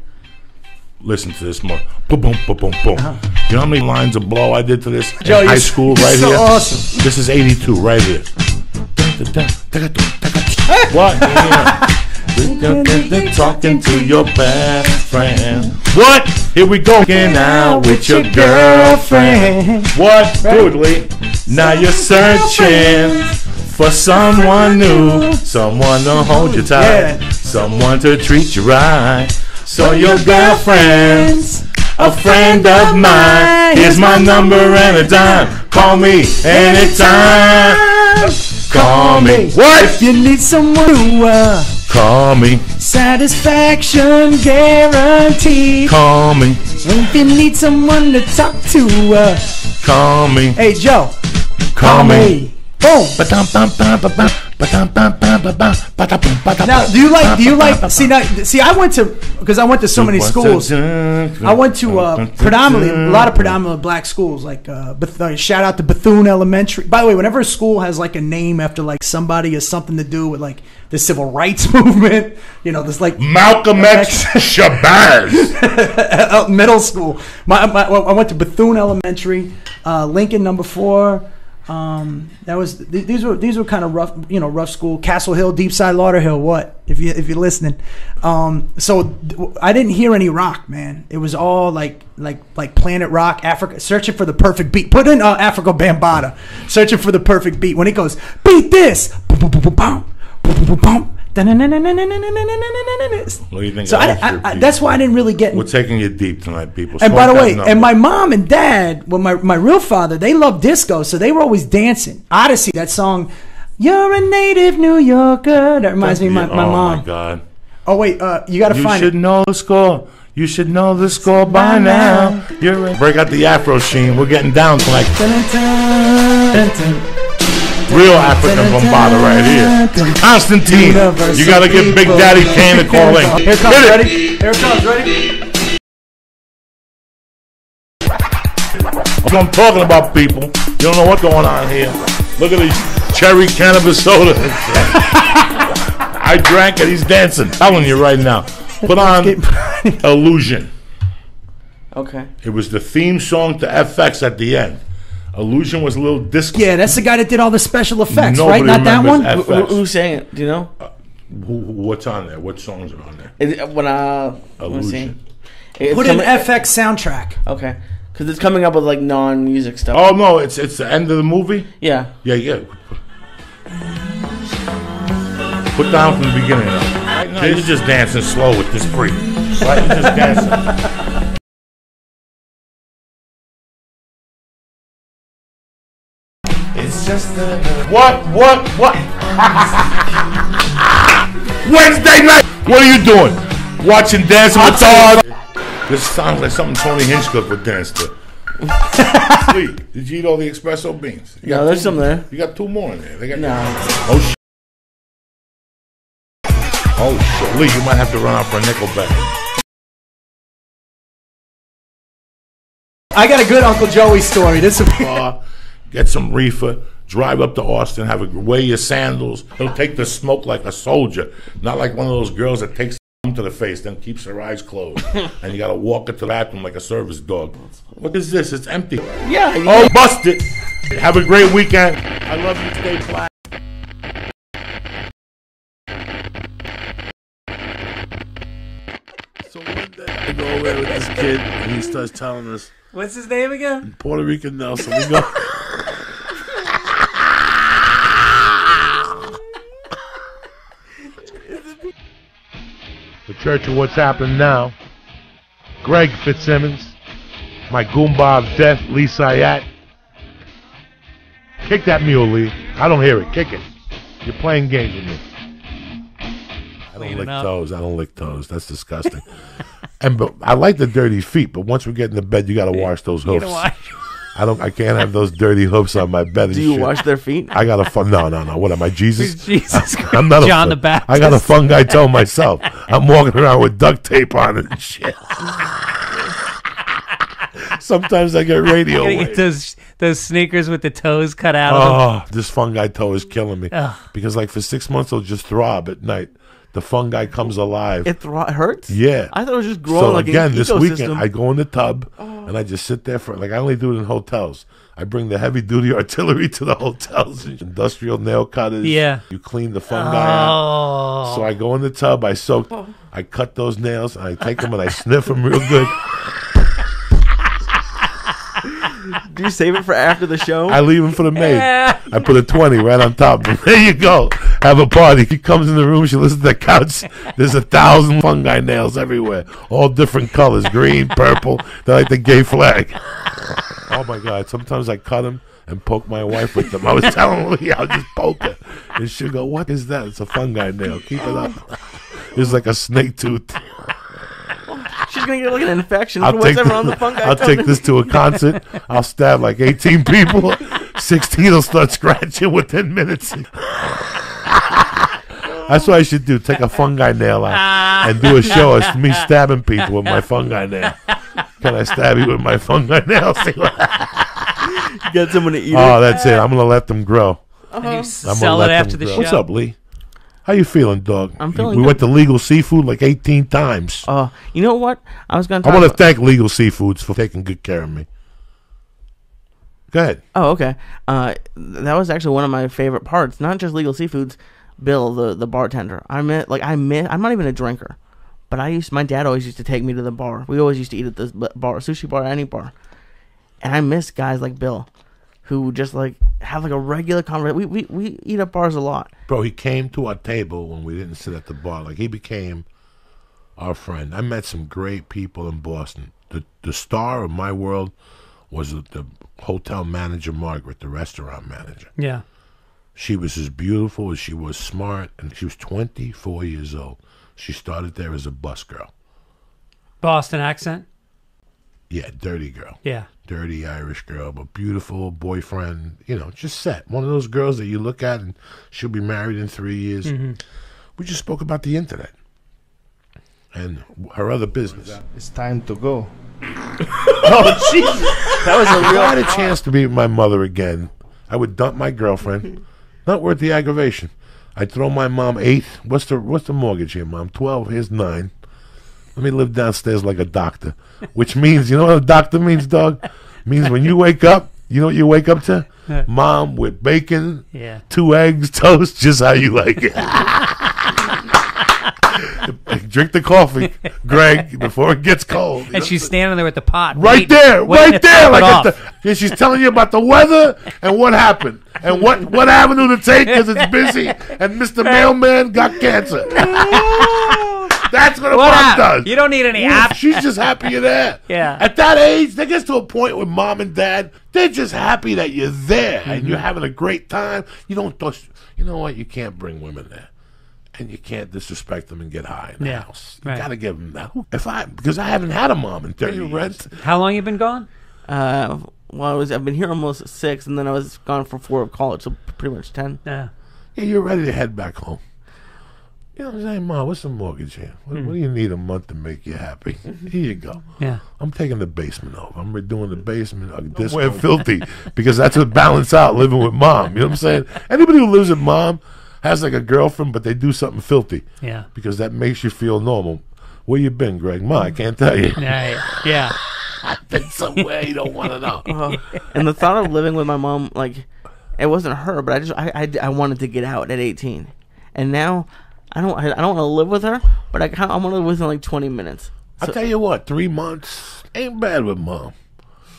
Listen to this more. Boom, boom, boom, boom, boom. You know how many lines of blow I did to this in high school right so here? Awesome. This is 82 right here. What? Yeah. Talking to your best friend. What? Here we go. Getting out with your girlfriend. What? Do it, Lee. Now you're searching for someone new, someone to hold you tight, someone to treat you right. So your girlfriend's a friend of mine. Here's my number and a dime. Call me anytime. Call me. What? If you need someone to call me. Satisfaction guaranteed. Call me. If you need someone to talk to call me. Hey Joe. Call me. Boom. Now, do you like? See, I went to so many schools. I went to predominantly a lot of predominantly black schools. Like shout out to Bethune Elementary. By the way, whenever a school has like a name after like somebody has something to do with like the civil rights movement, there's like Malcolm X Shabazz. Middle school. I went to Bethune Elementary, Lincoln No. 4. These were kind of rough school. Castle Hill, Deepside, Lauderhill. What if you're listening? So I didn't hear any rock, man. It was all like Planet Rock, Africa, searching for the perfect beat. Put in Africa Bambaataa, searching for the perfect beat. When it goes, beat this, boom, boom, boom, boom, boom, boom, boom. What do you think? So that's why I didn't really get. We're taking it deep tonight, people. And by the way, and my mom and dad, well, my real father, they loved disco, so they were always dancing. Odyssey, that song, "You're a Native New Yorker." That reminds me of my mom. Oh my God! Oh wait, you got to find it. You should know the score. You should know the score by now. Break out the Afro sheen. We're getting down to like. Real African Bambaataa right here. Constantine, you gotta give Big Daddy Kane a call in. Here it comes, ready? Here it comes, ready? That's what I'm talking about, people. You don't know what's going on here. Look at these cherry cannabis sodas. I drank it, he's dancing. Telling you right now. Put on Illusion. Okay. It was the theme song to FX at the end. Illusion was a little disco. Yeah, that's the guy that did all the special effects, Nobody right? Not that one? Who's saying it? Do you know? What's on there? What songs are on there? Illusion. Put in FX soundtrack. Okay. Because it's coming up with like non-music stuff. Oh, no, it's the end of the movie? Yeah. Yeah. Put down from the beginning now. Right now, you're just dancing slow with this freak. Right? You're just dancing. It's just What? Wednesday night! What are you doing? Watching Dancing with Stars? This sounds like something Tony Hinchcliffe would dance to. Lee, did you eat all the espresso beans? You got No, there's two- some there. You got 2 more in there. They got No. Oh, shit. Oh, shit. Lee, you might have to run out for a nickel back. I got a good Uncle Joey story. This will be. Get some reefer, drive up to Austin, wear your sandals. He'll take the smoke like a soldier, not like one of those girls that takes to the face, then keeps her eyes closed. And you got to walk into the bathroom like a service dog. What is this? It's empty. Yeah. Oh, busted. Have a great weekend. I love you. Stay flat. So one day I go over there with this kid, and he starts telling us, What's his name again? Puerto Rican Nelson. We go. The Church of What's Happening Now. Greg Fitzssimons. My Goomba of Death, Lee Sayat. Kick that mule, Lee. I don't hear it. Kick it. You're playing games with me. I don't lick toes. I don't lick toes. That's disgusting. But I like the dirty feet, but once we get in the bed, you got to wash those hoofs. I can't have those dirty hoofs on my bed. And Do you shit. wash their feet? I got a fun. No. What am I, Jesus? Jesus I'm not John a the Baptist. I got a fungi toe myself. I'm walking around with duct tape on it and shit. Sometimes I get radio Gotta waves. get those sneakers with the toes cut out of them. Oh, this fungi toe is killing me. Ugh. Because like for 6 months it'll just throb at night. The fungi comes alive. It hurts? Yeah. I thought it was just growing So like again, an this ecosystem. weekend I go in the tub and I just sit there for I only do it in hotels. I bring the heavy duty artillery to the hotels, industrial nail cutters. Yeah. You clean the fungi out. Oh. So I go in the tub, I soak, I cut those nails, and I take them and I sniff them real good. Do you save it for after the show? I leave them for the maid. I put a 20 right on top. There you go. Have a party. She comes in the room. She listens to the couch. There's 1,000 fungi nails everywhere. All different colors. Green, purple. They're like the gay flag. Oh, my God. Sometimes I cut them and poke my wife with them. I was telling Lee, I'll just poke her. And she'll go, what is that? It's a fungi nail. Keep it up. It's like a snake tooth. She's going to get like an infection. I'll What's take ever on the fungi I'll toe? take this to a concert. I'll stab like 18 people. 16 will start scratching within minutes. That's what I should do. Take a fungi nail out and do a show of me stabbing people with my fungi nail. Can I stab you with my fungi nail? Get someone to eat Oh, it. that's it. I'm going to let them grow. And you I'm sell gonna it let after them the grow. show. What's up, Lee? How you feeling, dog? I'm feeling We good. went to Legal Seafood like 18 times. You know what? I was going to I talk want to thank Legal Seafoods for taking good care of me. Go ahead. Oh, okay. That was actually one of my favorite parts. Not just Legal Seafoods. Bill, the bartender. I'm not even a drinker, but my dad always used to take me to the bar. We always used to eat at this bar, sushi bar, any bar. And I miss guys like Bill, who just like have like a regular conversation. We eat at bars a lot. Bro, he came to our table when we didn't sit at the bar. Like, he became our friend. I met some great people in Boston. The star of my world was the hotel manager, Margaret, the restaurant manager. Yeah. She was as beautiful as she was smart, and she was 24 years old. She started there as a bus girl. Boston accent? Yeah, dirty girl. Yeah. Dirty Irish girl, but beautiful boyfriend, just set. One of those girls that you look at and she'll be married in 3 years. Mm-hmm. We just spoke about the internet and her other business. It's time to go. Oh, Jesus. That was a If real... I had a chance to be with my mother again, I would dump my girlfriend. Not worth the aggravation. I'd throw my mom 8. What's the mortgage here, Mom? 12. Here's 9. Let me live downstairs like a doctor. Which means, you know what a doctor means, dog? Means when you wake up, you know what you wake up to? Mom with bacon, Yeah. 2 eggs, toast, just how you like it. Drink the coffee, Greg, before it gets cold. And she's standing there with the pot. Right there. Like and she's telling you about the weather and what happened and what avenue to take because it's busy and Mr. Mailman got cancer. That's what a mom app? does. You don't need any app. She's just happy you're there. Yeah. At that age, they get to a point with mom and dad, they're just happy that you're there and you're having a great time. You know what? You can't bring women there. And you can't disrespect them and get high in the house. You right. got to give them that. Because I haven't had a mom in 30 years. How long you been gone? Well, I've been here almost 6, and then I was gone for 4 of college, so pretty much 10. Yeah, you're ready to head back home. You know what I'm saying, Mom? What's the mortgage here? What do you need a month to make you happy? Here you go. Yeah. I'm taking the basement over. I'm redoing the basement. This way filthy because that's what balance out living with Mom. You know what I'm saying? Anybody who lives with Mom has like a girlfriend, but they do something filthy. Yeah. Because that makes you feel normal. Where you been, Greg? Ma, I can't tell you. Yeah. I've been somewhere you don't want to know. And the thought of living with my mom, like, it wasn't her, but I wanted to get out at 18, and now I don't want to live with her, but I want to live within like 20 minutes. I'll tell you what, 3 months ain't bad with Mom.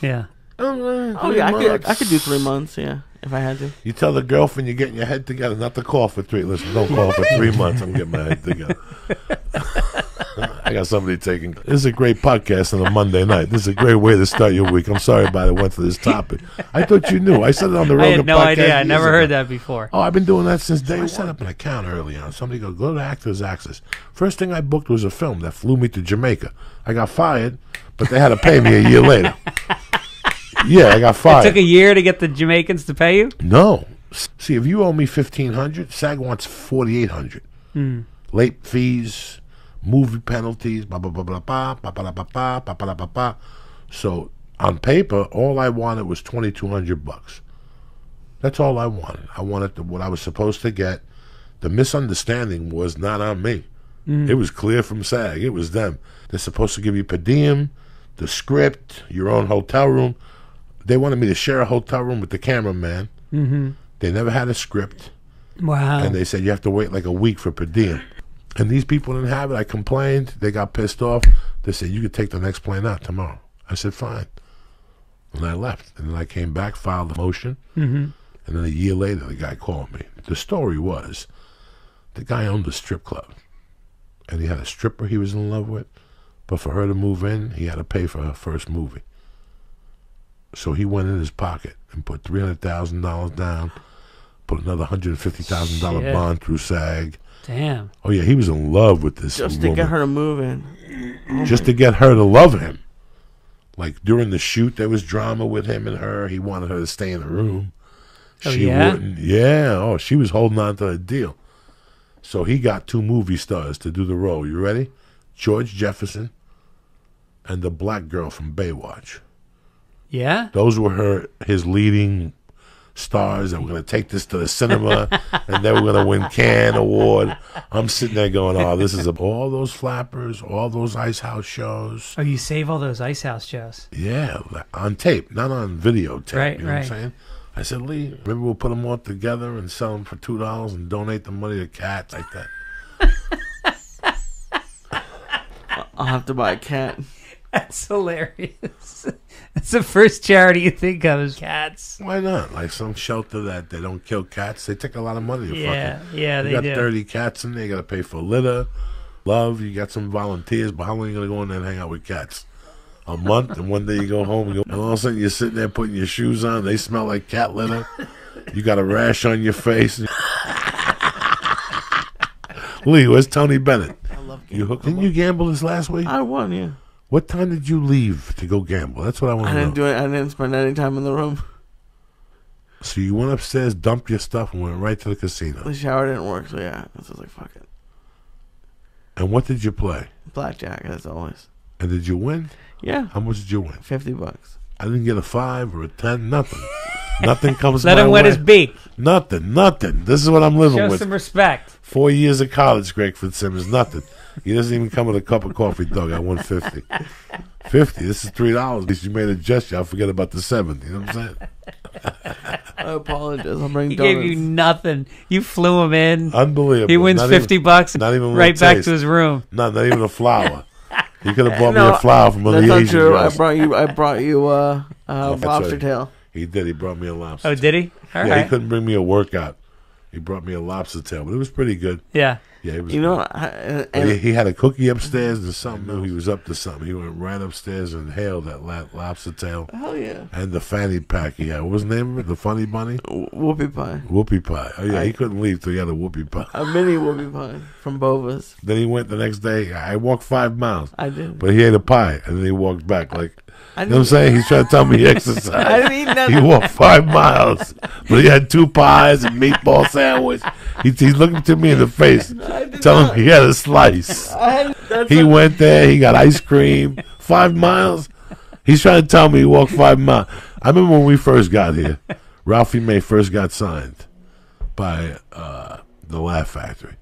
Yeah. Oh yeah, I could do 3 months, yeah, if I had to. You tell the girlfriend you're getting your head together, not to call for 3. Listen, don't call for 3 months. I'm getting my head together. I got somebody taking. This is a great podcast on a Monday night. This is a great way to start your week. I'm sorry about it. Went to this topic. I thought you knew. I said it on the Rogan podcast. I had no idea. I never heard that before. Oh, I've been doing that since day one. I set up an account early on. Somebody go to Actors Access. First thing I booked was a film that flew me to Jamaica. I got fired, but they had to pay me a year later. Yeah, I got fired. It took a year to get the Jamaicans to pay you? No. See, if you owe me $1,500, SAG wants $4,800. Late fees, movie penalties, blah blah blah blah blah blah blah blah blah blah blah blah blah. So on paper, all I wanted was $2,200. That's all I wanted. I wanted what I was supposed to get. The misunderstanding was not on me. It was clear from SAG. It was them. They're supposed to give you per diem, the script, your own hotel room. They wanted me to share a hotel room with the cameraman. They never had a script. Wow. And they said you have to wait like a week for per diem. And these people didn't have it. I complained. They got pissed off. They said, you could take the next plane out tomorrow. I said, fine. And I left. And then I came back, filed a motion. And then a year later, the guy called me. The story was, the guy owned a strip club. And he had a stripper he was in love with. But for her to move in, he had to pay for her first movie. So he went in his pocket and put $300,000 down, put another $150,000 bond through SAG. Damn. Oh, yeah, he was in love with this Just woman. to get her to move in. Just to get her to love him. Like, during the shoot, there was drama with him and her. He wanted her to stay in the room. She wouldn't. Yeah. Oh, she was holding on to the deal. So he got 2 movie stars to do the role. You ready? George Jefferson and the black girl from Baywatch. Yeah? Those were his leading stars that were going to take this to the cinema and they were going to win Cannes Award. I'm sitting there going, oh, this is all those flappers, all those Ice House shows. Oh, you save all those Ice House shows. Yeah, on tape, not on videotape. Right, you know what I'm saying? I said, Lee, maybe we'll put them all together and sell them for $2 and donate the money to cats like that. I'll have to buy a cat. That's hilarious. That's the first charity you think of is cats. Why not? Like some shelter that they don't kill cats. They take a lot of money to fucking. Yeah, they got do. 30 cats in there. You got to pay for litter, love. You got some volunteers, but how long are you going to go in there and hang out with cats? A month, and one day you go home and all of a sudden you're sitting there putting your shoes on. They smell like cat litter. You got a rash on your face. Lee, where's Tony Bennett? I love gambling. Didn't you gamble this last week? I won, yeah. What time did you leave to go gamble? That's what I want to know. I didn't do it. I didn't spend any time in the room. So you went upstairs, dumped your stuff, and went right to the casino. The shower didn't work, so yeah. I was like, fuck it. And what did you play? Blackjack, as always. And did you win? Yeah. How much did you win? $50. I didn't get a 5 or a 10, nothing. Nothing comes Let my him way. wet his beak. Nothing. This is what I'm living Show with. some respect. 4 years of college, Greg Fitzssimons, nothing. He doesn't even come with a cup of coffee, dog. I won 50. 50. This is $3. At least you made a gesture. I'll forget about the 70. You know what I'm saying? I apologize. I'll bring He donuts. gave you nothing. You flew him in. Unbelievable. He wins Not $50 not even a right little back taste. to his room. Not even a flower. He could have bought No, me a flower from one of That's the not Asian true. girls. I brought you That's lobster right. tail. He did. He brought me a lobster. Oh, did he? All yeah, right. he couldn't bring me a workout. He brought me a lobster tail, but it was pretty good. Yeah. Yeah, he was. You know, He had a cookie upstairs and something. Knew he was up to something. He went right upstairs and hailed that lobster tail. hell yeah, And the fanny pack he had. What was the name of it? The funny bunny? whoopie pie, Whoopie pie. Oh yeah, he couldn't leave till he had a whoopie pie. a mini whoopie pie from Bova's. Then he went the next day. I walked 5 miles. I did. But he ate a pie and then he walked back like. I You know what I'm saying? He's trying to tell me he exercised. I didn't eat nothing. He walked 5 miles, but he had 2 pies and meatball sandwich. He's looking to me in the face, telling me he had a slice. He went there. He got ice cream. 5 miles. He's trying to tell me he walked 5 miles. I remember when we first got here. Ralphie May first got signed by the Laugh Factory,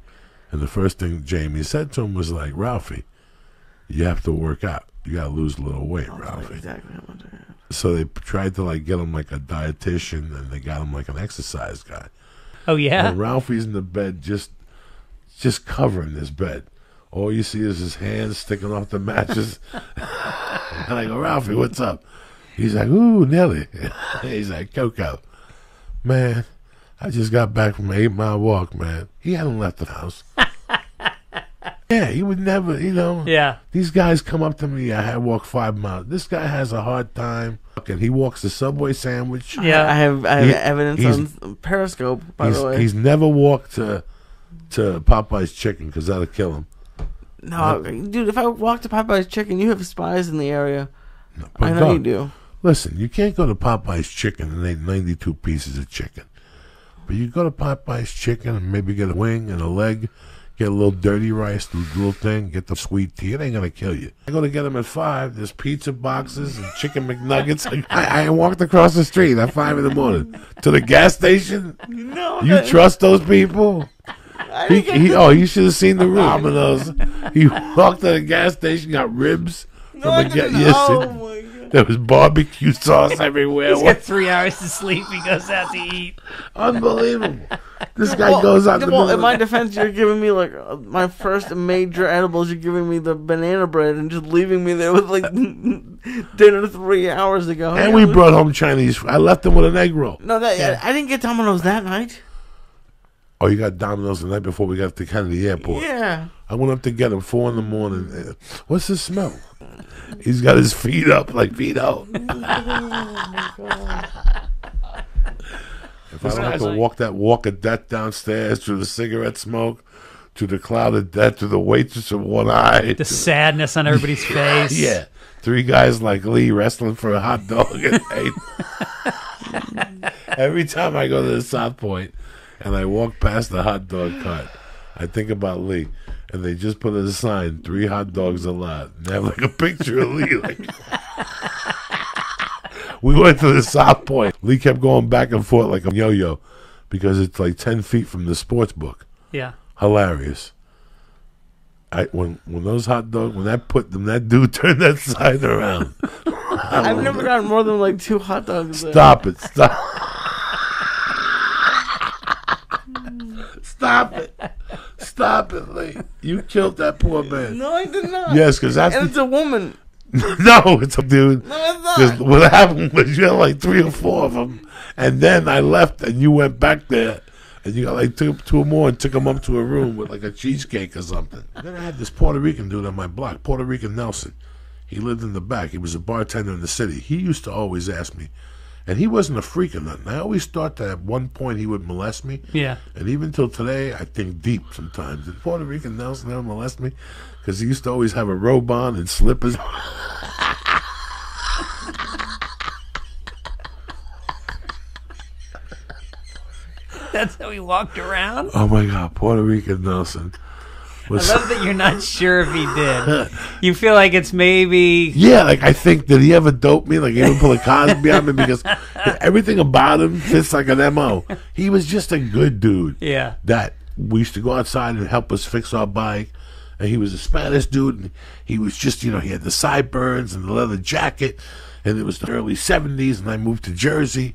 and the first thing Jamie said to him was like, "Ralphie, you have to work out. You gotta lose a little weight, Ralphie." Exactly how much I have. So they tried to like get him like a dietitian, and they got him like an exercise guy. Oh yeah. And Ralphie's in the bed, just covering his bed. All you see is his hands sticking off the mattress. And I go, "Ralphie, what's up?" He's like, "Ooh, Nelly." He's like, "Coco, man, I just got back from an 8-mile walk, man." He hadn't left the house. Yeah, he would never, Yeah. These guys come up to me. I had walked 5 miles. This guy has a hard time. And he walks the Subway sandwich. Yeah. I have He- evidence he's- on Periscope, by the way. He's never walked to Popeye's Chicken because that'll kill him. No, dude, if I walk to Popeye's Chicken, you have spies in the area. But I know go. you do. Listen, you can't go to Popeye's Chicken and eat 92 pieces of chicken. But you go to Popeye's Chicken and maybe get a wing and a leg, get a little dirty rice, the little thing, get the sweet tea. It ain't going to kill you. I go to get them at 5. There's pizza boxes and chicken McNuggets. I walked across the street at 5 in the morning to the gas station. No, You trust those people? You should have seen the Domino's. He walked to the gas station, got ribs from a gas. Yes, oh my god. there was barbecue sauce everywhere. He's got 3 hours to sleep. He goes out to eat. Unbelievable. This guy goes out the Well, middle in my of defense, you're giving me like my first major edibles. You're giving me the banana bread and just leaving me there with like dinner 3 hours ago. and we brought home Chinese. I left him with an egg roll. No, I didn't get Domino's that night. Oh, you got Domino's the night before we got to Kennedy Airport. Yeah. I went up to get him 4 in the morning. What's the smell? He's got his feet up like Vito. If I don't have to walk that walk of death downstairs through the cigarette smoke, to the cloud of death, to the waitress of one eye. The sadness on everybody's face. Yeah. 3 guys like Lee wrestling for a hot dog at night. Every time I go to the South Point and I walk past the hot dog cart, I think about Lee. And they just put a sign, 3 hot dogs a lot. And they have like a picture of Lee. Like, we went to the South Point. Lee kept going back and forth like a yo-yo because it's like 10 feet from the sports book. Yeah. Hilarious. When those hot dogs, when that dude turned that sign around. I've never gotten more than like 2 hot dogs there. Stop it. Stop it, Lee. You killed that poor man. No, I did not. Yes, because that's And it's a woman. no, it's a dude. No, it's Because not. what happened was you had like 3 or 4 of them, and then I left, and you went back there, and you got like two more, and took them up to a room with like a cheesecake or something. And then I had this Puerto Rican dude on my block, Puerto Rican Nelson. He lived in the back. He was a bartender in the city. He used to always ask me, and he wasn't a freak or nothing. I always thought that at one point he would molest me. Yeah. And even till today, I think deep sometimes. Did Puerto Rican Nelson ever molest me? Because he used to always have a robe on and slippers. That's how he walked around. Oh my God, Puerto Rican Nelson. I love that you're not sure if he did. You feel like it's maybe. Yeah, like I think, did he ever dope me? Like he ever pull a Cosby on me? Because everything about him fits like an MO. He was just a good dude. Yeah. That we used to go outside and help us fix our bike. And he was a Spanish dude. And he was just, he had the sideburns and the leather jacket. And it was the early 70s. And I moved to Jersey.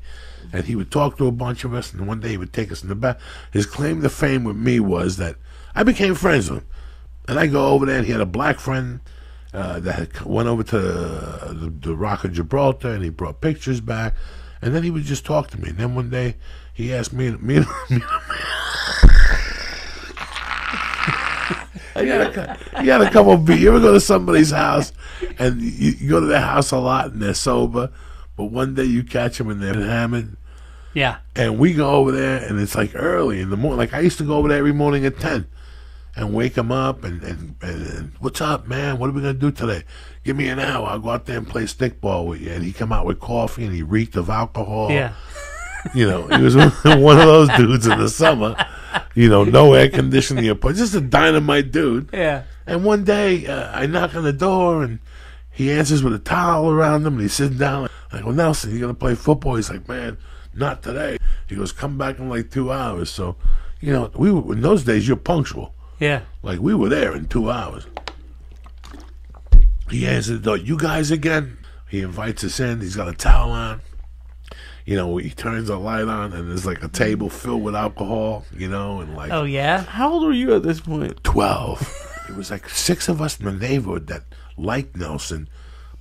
And he would talk to a bunch of us. And one day he would take us in the back. His claim to fame with me was that I became friends with him. And I go over there, and he had a black friend that had went over to the Rock of Gibraltar, and he brought pictures back. And then he would just talk to me. And then one day, he asked me You got a couple of beers. You ever go to somebody's house and you go to their house a lot and they're sober, but one day you catch them and they're hammered. Yeah. And we go over there and it's like early in the morning. Like I used to go over there every morning at 10 and wake him up and what's up, man? What are we gonna do today? Give me an hour. I'll go out there and play stickball with you. And he come out with coffee and he reeked of alcohol. Yeah. You know, he was one of those dudes in the summer. You know, no air conditioning, just a dynamite dude. Yeah. And one day, I knock on the door, and he answers with a towel around him, and he's sitting down. I go, Nelson, you gonna play football? He's like, man, not today. He goes, come back in like 2 hours. So, you know, we were, in those days, you're punctual. Yeah. Like, we were there in 2 hours. He answers the door, you guys again? He invites us in. He's got a towel on. You know, he turns the light on, and there's like a table filled with alcohol, you know, and like... Oh, yeah? How old were you at this point? 12. It was like 6 of us in the neighborhood that liked Nelson,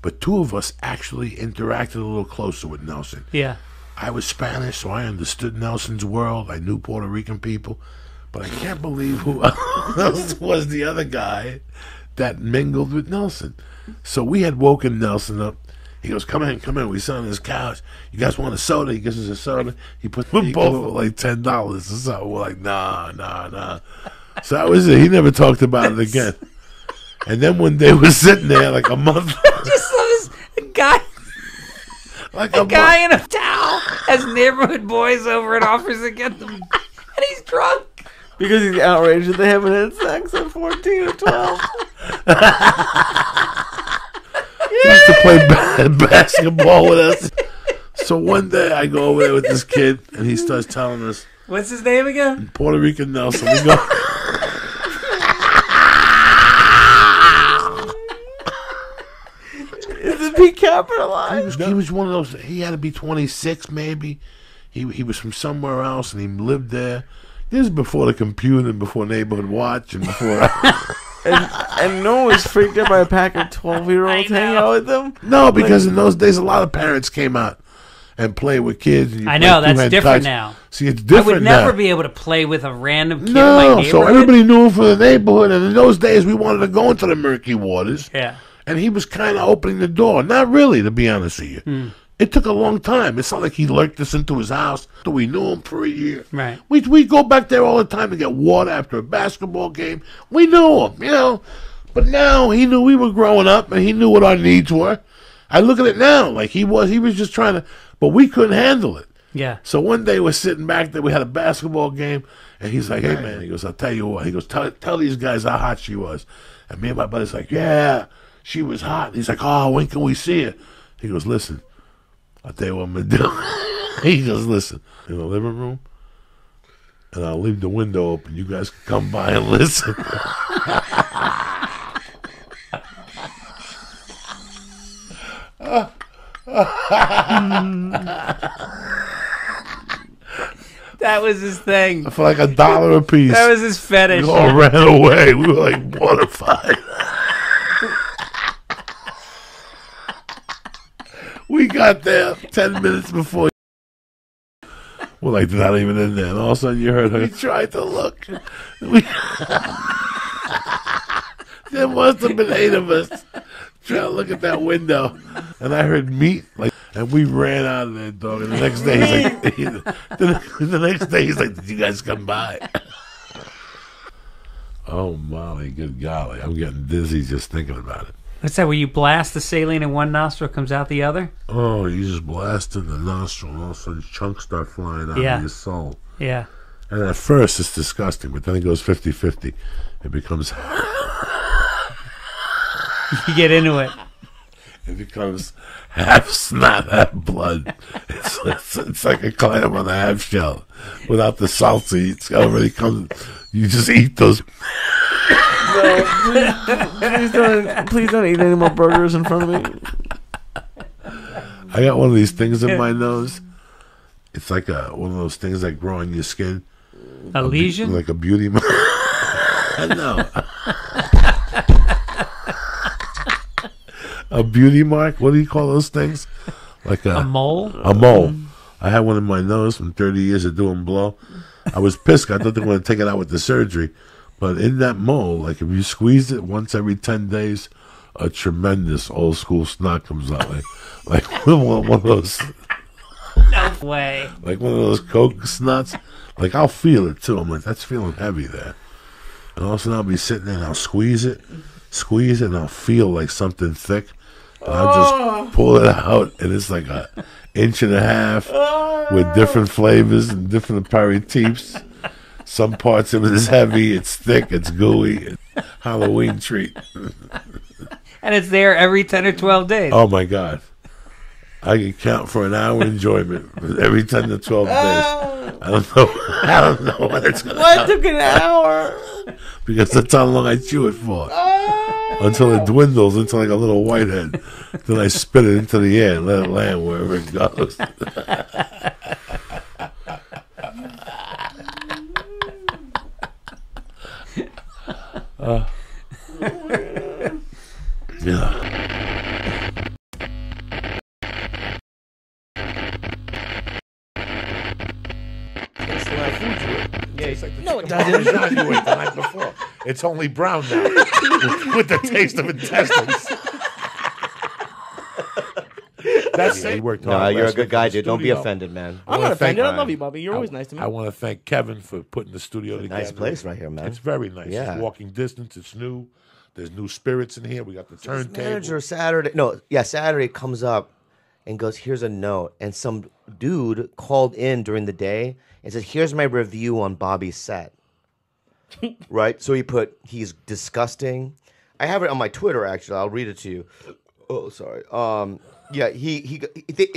but 2 of us actually interacted a little closer with Nelson. Yeah. I was Spanish, so I understood Nelson's world. I knew Puerto Rican people, but I can't believe who else was the other guy that mingled with Nelson. So we had woken Nelson up. He goes, come in. We sit on his couch. You guys want a soda? He gives us a soda. He puts both for like $10 or something. We're like, nah. So that was it. He never talked about it again. And then one day we're sitting there like a month. Just love this guy. Like a guy in a towel has neighborhood boys over and offers to get them. And he's drunk. Because he's outraged that they haven't had sex at 14 or 12. He used to play basketball with us. So one day I go over there with this kid, and he starts telling us. What's his name again? Puerto Rican Nelson. We go. Is it be capitalized? He was one of those. He had to be 26, maybe. He was from somewhere else, and he lived there. This is before the computer, and before Neighborhood Watch, and before. And no one was freaked out by a pack of 12-year-olds hanging out with them? No, because in those days, a lot of parents came out and played with kids. And I know, that's different now. See, it's different I would never now. be able to play with a random kid in my neighborhood. So everybody knew him for the neighborhood, and in those days, we wanted to go into the murky waters. Yeah. And he was kind of opening the door. Not really, to be honest with you. It took a long time. It's not like he lurked us into his house. We knew him for a year. Right. We go back there all the time to get water after a basketball game. We knew him, you know. But now he knew we were growing up, and he knew what our needs were. I look at it now like he was just trying to, but we couldn't handle it. Yeah. So one day we're sitting back there. We had a basketball game, and he's like, "Hey man," he goes, "I'll tell you what." He goes, "Tell these guys how hot she was." And me and my buddy's like, "Yeah, she was hot." And he's like, "Oh, when can we see her?" He goes, "Listen, I'll tell you what I'm gonna do." He goes, "Listen, in the living room, and I'll leave the window open. You guys can come by and listen." That was his thing. For like $1 a piece. That was his fetish. We all ran away. We were like mortified. We got there 10 minutes before. We're like, they're not even in there. And all of a sudden you heard her. We tried to look. There must have been 8 of us trying to look at that window. And I heard meat. And we ran out of there, dog. And the next day he's like, did you guys come by? Oh, Molly, good golly. I'm getting dizzy just thinking about it. What's that, where you blast the saline in one nostril, comes out the other? Oh, you just blast in the nostril, and all of a sudden chunks start flying out of your soul. Yeah. And at first it's disgusting, but then it goes 50-50. It becomes... You get into it. It becomes half snot, half blood. It's like a clam on a half shell. Without the salsa, it's already comes... You just eat those... No, please don't eat any more burgers in front of me. I got one of these things in my nose. It's like one of those things that grow on your skin. A lesion? Like a beauty mark. No. A beauty mark? What do you call those things? Like a mole? A mole. I had one in my nose from 30 years of doing blow. I was pissed. I thought they were going to take it out with the surgery. But in that mold, like if you squeeze it once every 10 days, a tremendous old school snot comes out. Like one of those. No way. Like one of those Coke snots. Like I'll feel it too. I'm like, that's feeling heavy there. And all of a sudden I'll be sitting there and I'll squeeze it, and I'll feel like something thick. And I'll just pull it out, and it's like a inch and a half with different flavors and different aperitifs. Some parts of it is heavy, it's thick, it's gooey. Halloween treat. And it's there every 10 or 12 days. Oh my God. I can count for an hour enjoyment every 10 to 12 days. I don't know when it's going to What took an hour? Because that's how long I chew it for. Until it dwindles into like a little whitehead. Then I spit it into the air and let it land wherever it goes. Yeah. No, it doesn't. You ate the night before. It's only brown now with the taste of intestines. That's it. He worked hard. No, you're a last good week guy, in the dude. Don't be studio. offended, man. I'm not offended. I love you, Bobby. You're always nice to me. I want to thank Kevin for putting the studio together. Nice place right here, man. It's very nice. Yeah. It's walking distance. It's new. There's new spirits in here. We got the turntable. Manager Saturday comes up and goes, "Here's a note." And some dude called in during the day and said, "Here's my review on Bobby's set." Right? So he put, "He's disgusting." I have it on my Twitter, actually. I'll read it to you. Oh, sorry. Yeah,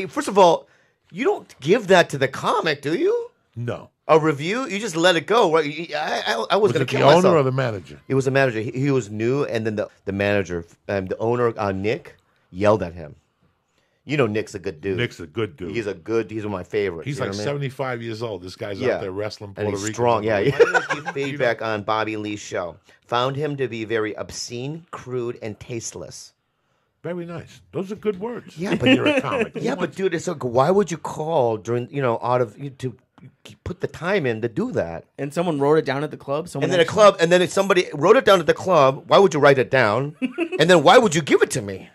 first of all, you don't give that to the comic, do you? No. A review? You just let it go, right? I was Was going it to the kill owner myself. or the manager? It was the manager. He was new, and then the manager, the owner, Nick, yelled at him. You know Nick's a good dude. Nick's a good dude. He's one of my favorites. He's you know like what I mean? 75 years old. This guy's Yeah. out there wrestling And Puerto he's Rican. strong, yeah. Feedback on Bobby Lee's show. Found him to be very obscene, crude, and tasteless. Very nice. Those are good words. Yeah, but you're a comic. Yeah, but dude, it's like, why would you call during, to put the time in to do that? And someone wrote it down at the club. And then if somebody wrote it down at the club, why would you write it down? And then why would you give it to me?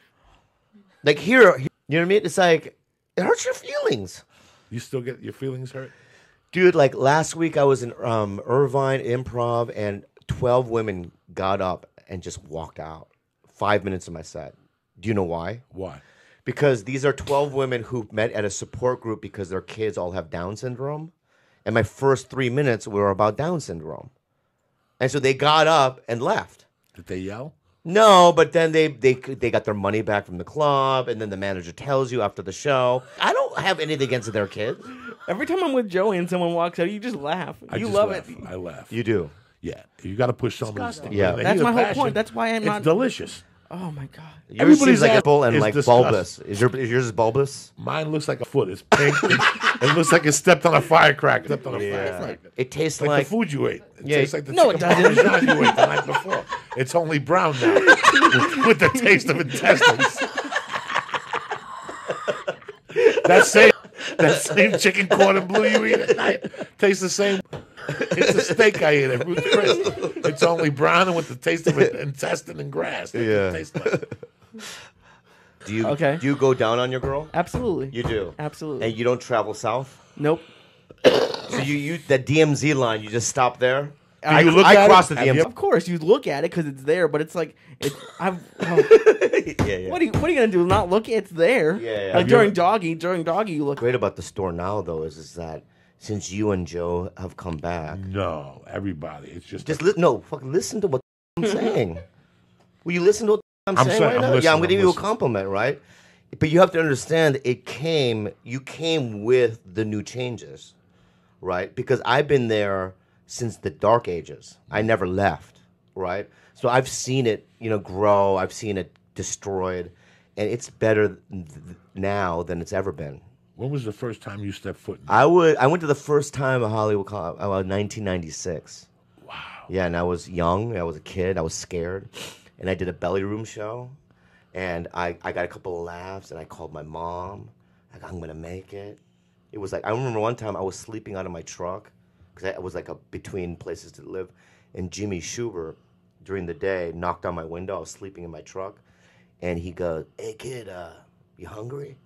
Like here, you know what I mean? It's like, it hurts your feelings. You still get your feelings hurt? Dude, like last week I was in Irvine Improv and 12 women got up and just walked out. 5 minutes of my set. Do you know why? Why? Because these are 12 women who met at a support group because their kids all have Down syndrome. And my first 3 minutes were about Down syndrome. And so they got up and left. Did they yell? No, but then they got their money back from the club, and then the manager tells you after the show. I don't have anything against their kids. Every time I'm with Joey and someone walks out, you just laugh. You just love laugh. it. I laugh. You do. Yeah. You got to push somebody's thing. Yeah. When they That's hear my the whole passion, point. That's why I'm not. It's delicious. Oh my god. Yours Everybody's seems like ass apple and is like disgusting. bulbous. Is yours is bulbous? Mine looks like a foot. It's pink. It looks like it stepped on a firecracker. Firecracker. It tastes Like like the food you ate. It Yeah. tastes like the No, it chicken doesn't. parmesan you ate the night before. It's only brown now with the taste of intestines. That same chicken cordon bleu you eat at night tastes the same. It's a steak I ate at Ruth's Chris. It's only brown and with the taste of intestine and grass. That's what it tastes like. Do you Okay. do you go down on your girl? Absolutely. You do. Absolutely. And you don't travel south? Nope. So you that DMZ line, you just stop there? I- you look I at crossed it? the Have DMZ. you- Of course, you look at it because it's there, but it's like Yeah. What are you gonna do? Not look? It's there. Yeah. Like during doggy, you look. Great about the store now though is that since you and Joe have come back, No, everybody. It's just listen to what I'm saying. Will you listen to what I'm saying right now? Yeah, I'm gonna give you a compliment, right? But you have to understand, you came with the new changes, right? Because I've been there since the dark ages. I never left, right? So I've seen it, grow. I've seen it destroyed, and it's better now than it's ever been. When was the first time you stepped foot in? I went to the first time at Hollywood 1996. Wow. Yeah, and I was young. I was a kid. I was scared, and I did a belly room show, and I got a couple of laughs, and I called my mom. Like, I'm gonna make it. It was like I remember one time I was sleeping out of my truck because I was like between places to live. And Jimmy Schubert, during the day, knocked on my window. I was sleeping in my truck. And he goes, "Hey, kid, you hungry?"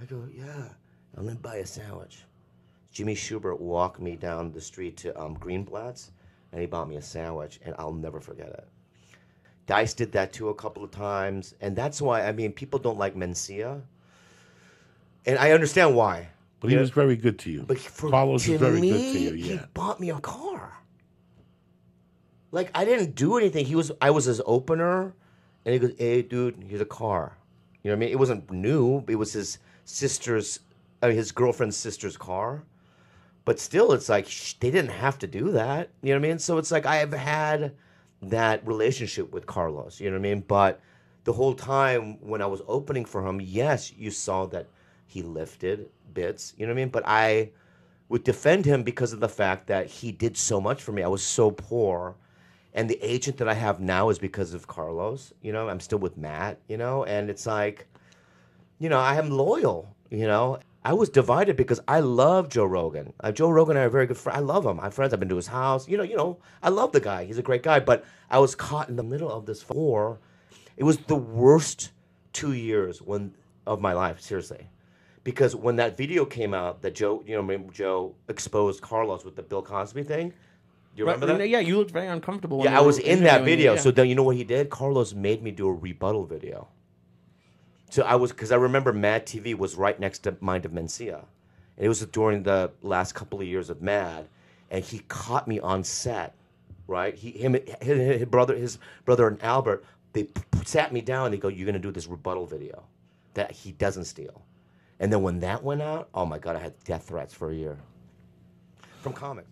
I go, "Yeah. I'm going to buy a sandwich." Jimmy Schubert walked me down the street to Greenblatt's, and he bought me a sandwich, and I'll never forget it. Dice did that too a couple of times, and that's why, I mean, people don't like Mencia. And I understand why. But he was very good to you. But Carlos was very good to you, yeah. He bought me a car. Like, I didn't do anything. I was his opener, and he goes, "Hey, dude, here's a car." You know what I mean? It wasn't new. It was his his girlfriend's sister's car. But still, it's like, they didn't have to do that. You know what I mean? So it's like, I have had that relationship with Carlos. You know what I mean? But the whole time when I was opening for him, yes, you saw that he lifted bits. You know what I mean? But I would defend him because of the fact that he did so much for me. I was so poor. And the agent that I have now is because of Carlos. You know, I'm still with Matt, you know? And it's like, you know, I am loyal, you know? I was divided because I love Joe Rogan. Joe Rogan and I are very good friends. I love him. I'm friends. I've been to his house. You know, I love the guy. He's a great guy. But I was caught in the middle of this war. It was the worst 2 years of my life, seriously. Because when that video came out that Joe exposed Carlos with the Bill Cosby thing, do you remember that? Yeah, you looked very uncomfortable. Yeah, I was in that video. Yeah. So then you know what he did? Carlos made me do a rebuttal video. So because I remember Mad TV was right next to Mind of Mencia. And it was during the last couple of years of Mad. And he caught me on set, right? His brother and Albert, they sat me down and they go, "You're going to do this rebuttal video that he doesn't steal." And then when that went out, oh my God, I had death threats for a year. From comics.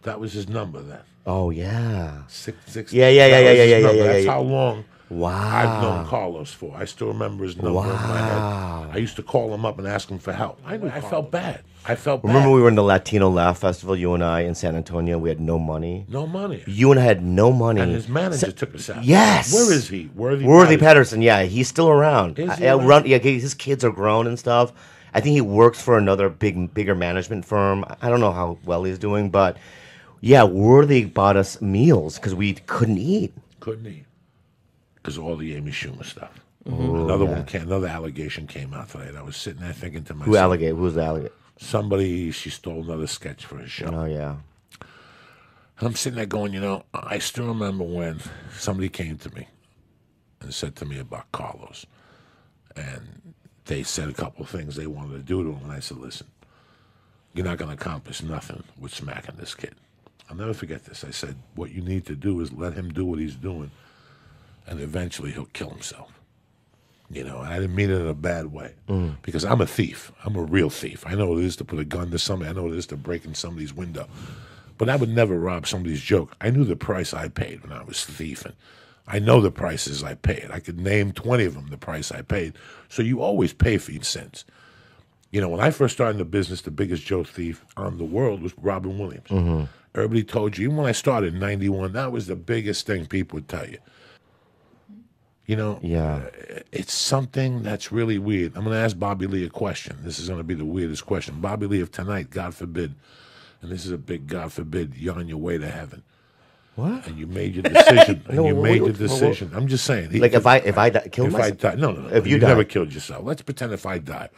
That was his number then. Oh, yeah. Six. Yeah. That's how long I've known Carlos for. I still remember his number in my head. I used to call him up and ask him for help. I felt bad. Remember we were in the Latino Laugh Festival, you and I, in San Antonio? We had no money. No money. You and I had no money. And his manager took us out. Yes. Where is he? Worthy Patterson. Yeah, he's still around. Is he yeah, his kids are grown and stuff. I think he works for another bigger management firm. I don't know how well he's doing, but yeah, Worthy bought us meals because we couldn't eat. Because of all the Amy Schumer stuff. Mm-hmm. Another allegation came out today. I was sitting there thinking to myself. Who's the allegate? Somebody, she stole another sketch for his show. Oh, yeah. And I'm sitting there going, I still remember when somebody came to me and said to me about Carlos. And they said a couple of things they wanted to do to him. And I said, "Listen, you're not going to accomplish nothing with smacking this kid." I'll never forget this. I said, "What you need to do is let him do what he's doing, and eventually he'll kill himself." And I didn't mean it in a bad way, because I'm a thief. I'm a real thief. I know what it is to put a gun to somebody. I know what it is to break in somebody's window. But I would never rob somebody's joke. I knew the price I paid when I was thieving. I know the prices I paid. I could name 20 of them, the price I paid. So you always pay for your sins. When I first started in the business, the biggest joke thief on the world was Robin Williams. Mm-hmm. Everybody told you, even when I started in 91, that was the biggest thing people would tell you. Yeah. It's something that's really weird. I'm going to ask Bobby Lee a question. This is going to be the weirdest question. Bobby Lee, if tonight, God forbid, and this is a big God forbid, you're on your way to heaven. What? And you made your decision. I'm just saying. If I kill myself? No. If you never killed yourself. Let's pretend if I die.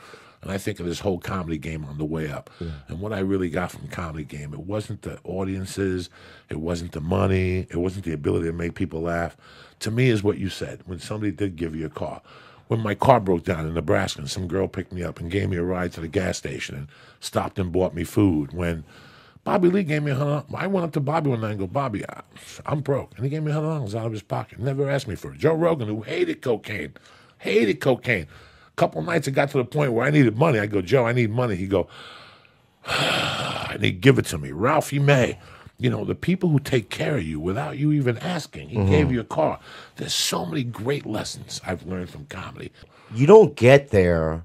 And I think of this whole comedy game on the way up. Yeah. And what I really got from comedy game, it wasn't the audiences, it wasn't the money, it wasn't the ability to make people laugh. To me is what you said, when somebody did give you a car. When my car broke down in Nebraska and some girl picked me up and gave me a ride to the gas station and stopped and bought me food. When Bobby Lee gave me $100, I went up to Bobby one night and go, "Bobby, I'm broke." And he gave me $100 out of his pocket. Never asked me for it. Joe Rogan, who hated cocaine. A couple nights it got to the point where I needed money. I go, "Joe, I need money." He go, and he'd give it to me. Ralphie May. The people who take care of you without you even asking. He gave you a car. There's so many great lessons I've learned from comedy. You don't get there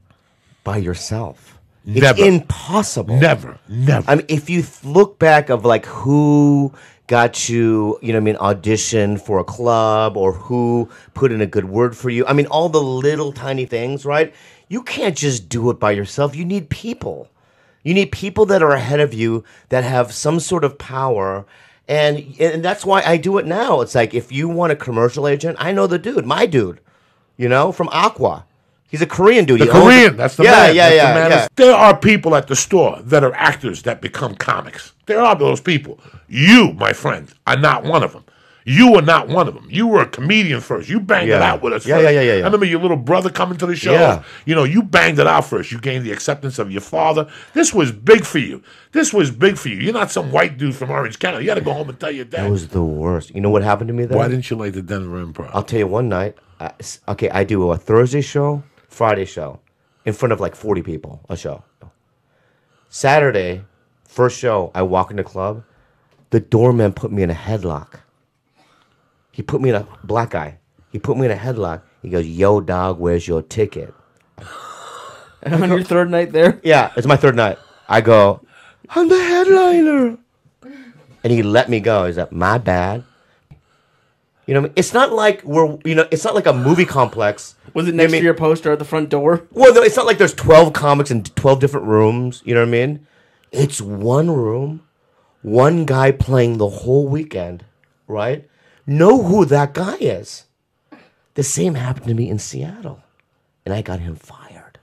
by yourself. Never. It's impossible. Never. I mean, if you look back of who got you, audition for a club or who put in a good word for you. I mean, all the little tiny things, right? You can't just do it by yourself. You need people. You need people that are ahead of you that have some sort of power. And that's why I do it now. It's like, if you want a commercial agent, I know the dude, my dude, from Aqua. He's a Korean dude. The Korean, that's the man. Yeah. There are people at the store that are actors that become comics. There are those people. You, my friend, are not one of them. You are not one of them. You were a comedian first. You banged it out with us first. Yeah. I remember your little brother coming to the show. Yeah. You banged it out first. You gained the acceptance of your father. This was big for you. You're not some white dude from Orange County. You got to go home and tell your dad. That was the worst. You know what happened to me then? Why didn't you like the Denver Improv? I'll tell you one night. I do a Thursday show, Friday show, in front of like 40 people, a show. Saturday, first show, I walk in the club. The doorman put me in a headlock. He put me in a black guy. He put me in a headlock. He goes, "Yo, dog, where's your ticket?" On your third night there? Yeah, it's my third night. I go, "I'm the headliner," and he let me go. He's like, "My bad." You know what I mean? It's not like it's not like a movie complex. Was it next to your poster at the front door? Well, no, it's not like there's 12 comics in 12 different rooms. You know what I mean? It's one room, one guy playing the whole weekend, right? Know who that guy is. The same happened to me in Seattle, and I got him fired.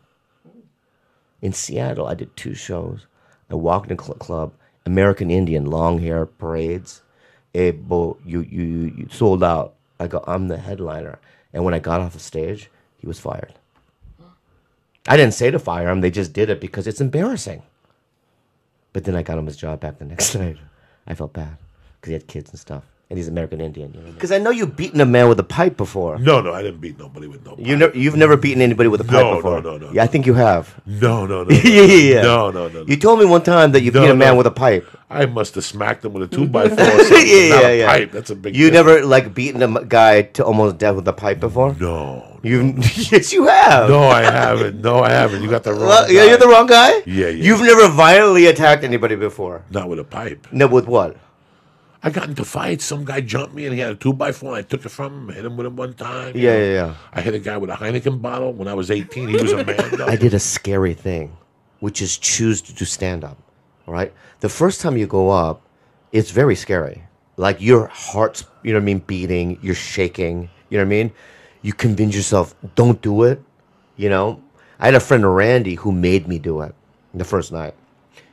In Seattle, I did 2 shows. I walked in a club, American Indian, long hair, parades. Hey, Bo, you sold out. I go, "I'm the headliner." And when I got off the stage, he was fired. I didn't say to fire him. They just did it because it's embarrassing. But then I got him his job back the next night. I felt bad because he had kids and stuff. And he's American Indian. Because I know you've beaten a man with a pipe before. No, I didn't beat nobody with no pipe. You've never beaten anybody with a pipe before? No. Yeah, I think you have. No. Yeah. No. You told me one time that you beat a man with a pipe. I must have smacked him with a 2x4 or something. Not a pipe. That's a big You difference. never, beaten a guy to almost death with a pipe before? No. Yes, you have. No, I haven't. You got the wrong guy. Yeah, you're the wrong guy? Yeah. You've never violently attacked anybody before? Not with a pipe. No, with what? I got into fights. Some guy jumped me and he had a 2x4. I took it from him, hit him with it one time. Yeah. I hit a guy with a Heineken bottle when I was 18. He was a man, though. I did a scary thing, which is choose to do stand-up, all right? The first time you go up, it's very scary. Like, your heart's, beating. You're shaking, you know what I mean? You convince yourself, don't do it, I had a friend, Randy, who made me do it the first night.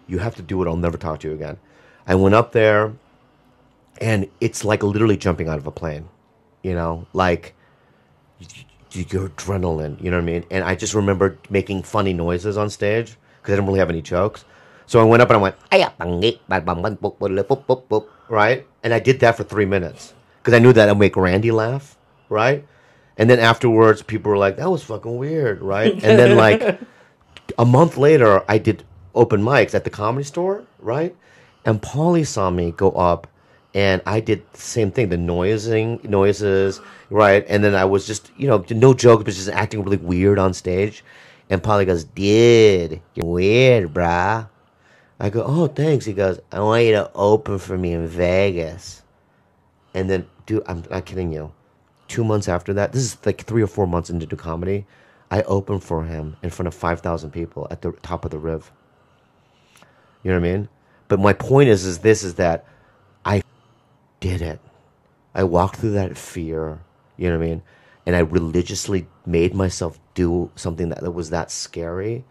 You have to do it. I'll never talk to you again. I went up there. And it's like literally jumping out of a plane, like your adrenaline, you know what I mean? And I just remember making funny noises on stage because I didn't really have any jokes. So I went up and I went, right? And I did that for 3 minutes because I knew that I'd make Randy laugh, right? And then afterwards, people were like, "That was fucking weird," right? And then like a month later, I did open mics at the Comedy Store, right? And Paulie saw me go up. And I did the same thing, the noises, right? And then I was just, no jokes, but just acting really weird on stage. And Paulie goes, "Dude, you're weird, brah." I go, "Oh, thanks." He goes, "I want you to open for me in Vegas." And then, dude, I'm not kidding you. 2 months after that, this is like 3 or 4 months into comedy, I opened for him in front of 5,000 people at the top of the Riv. You know what I mean? But my point is that I did it. I walked through that fear, you know what I mean? And I religiously made myself do something that was that scary.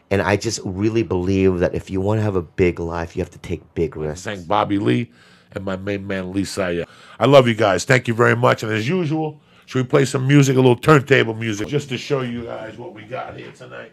And I just really believe that if you want to have a big life, you have to take big risks. Thank Bobby Lee and my main man, Lee Saya. I love you guys. Thank you very much. And as usual, should we play some music, a little turntable music, just to show you guys what we got here tonight?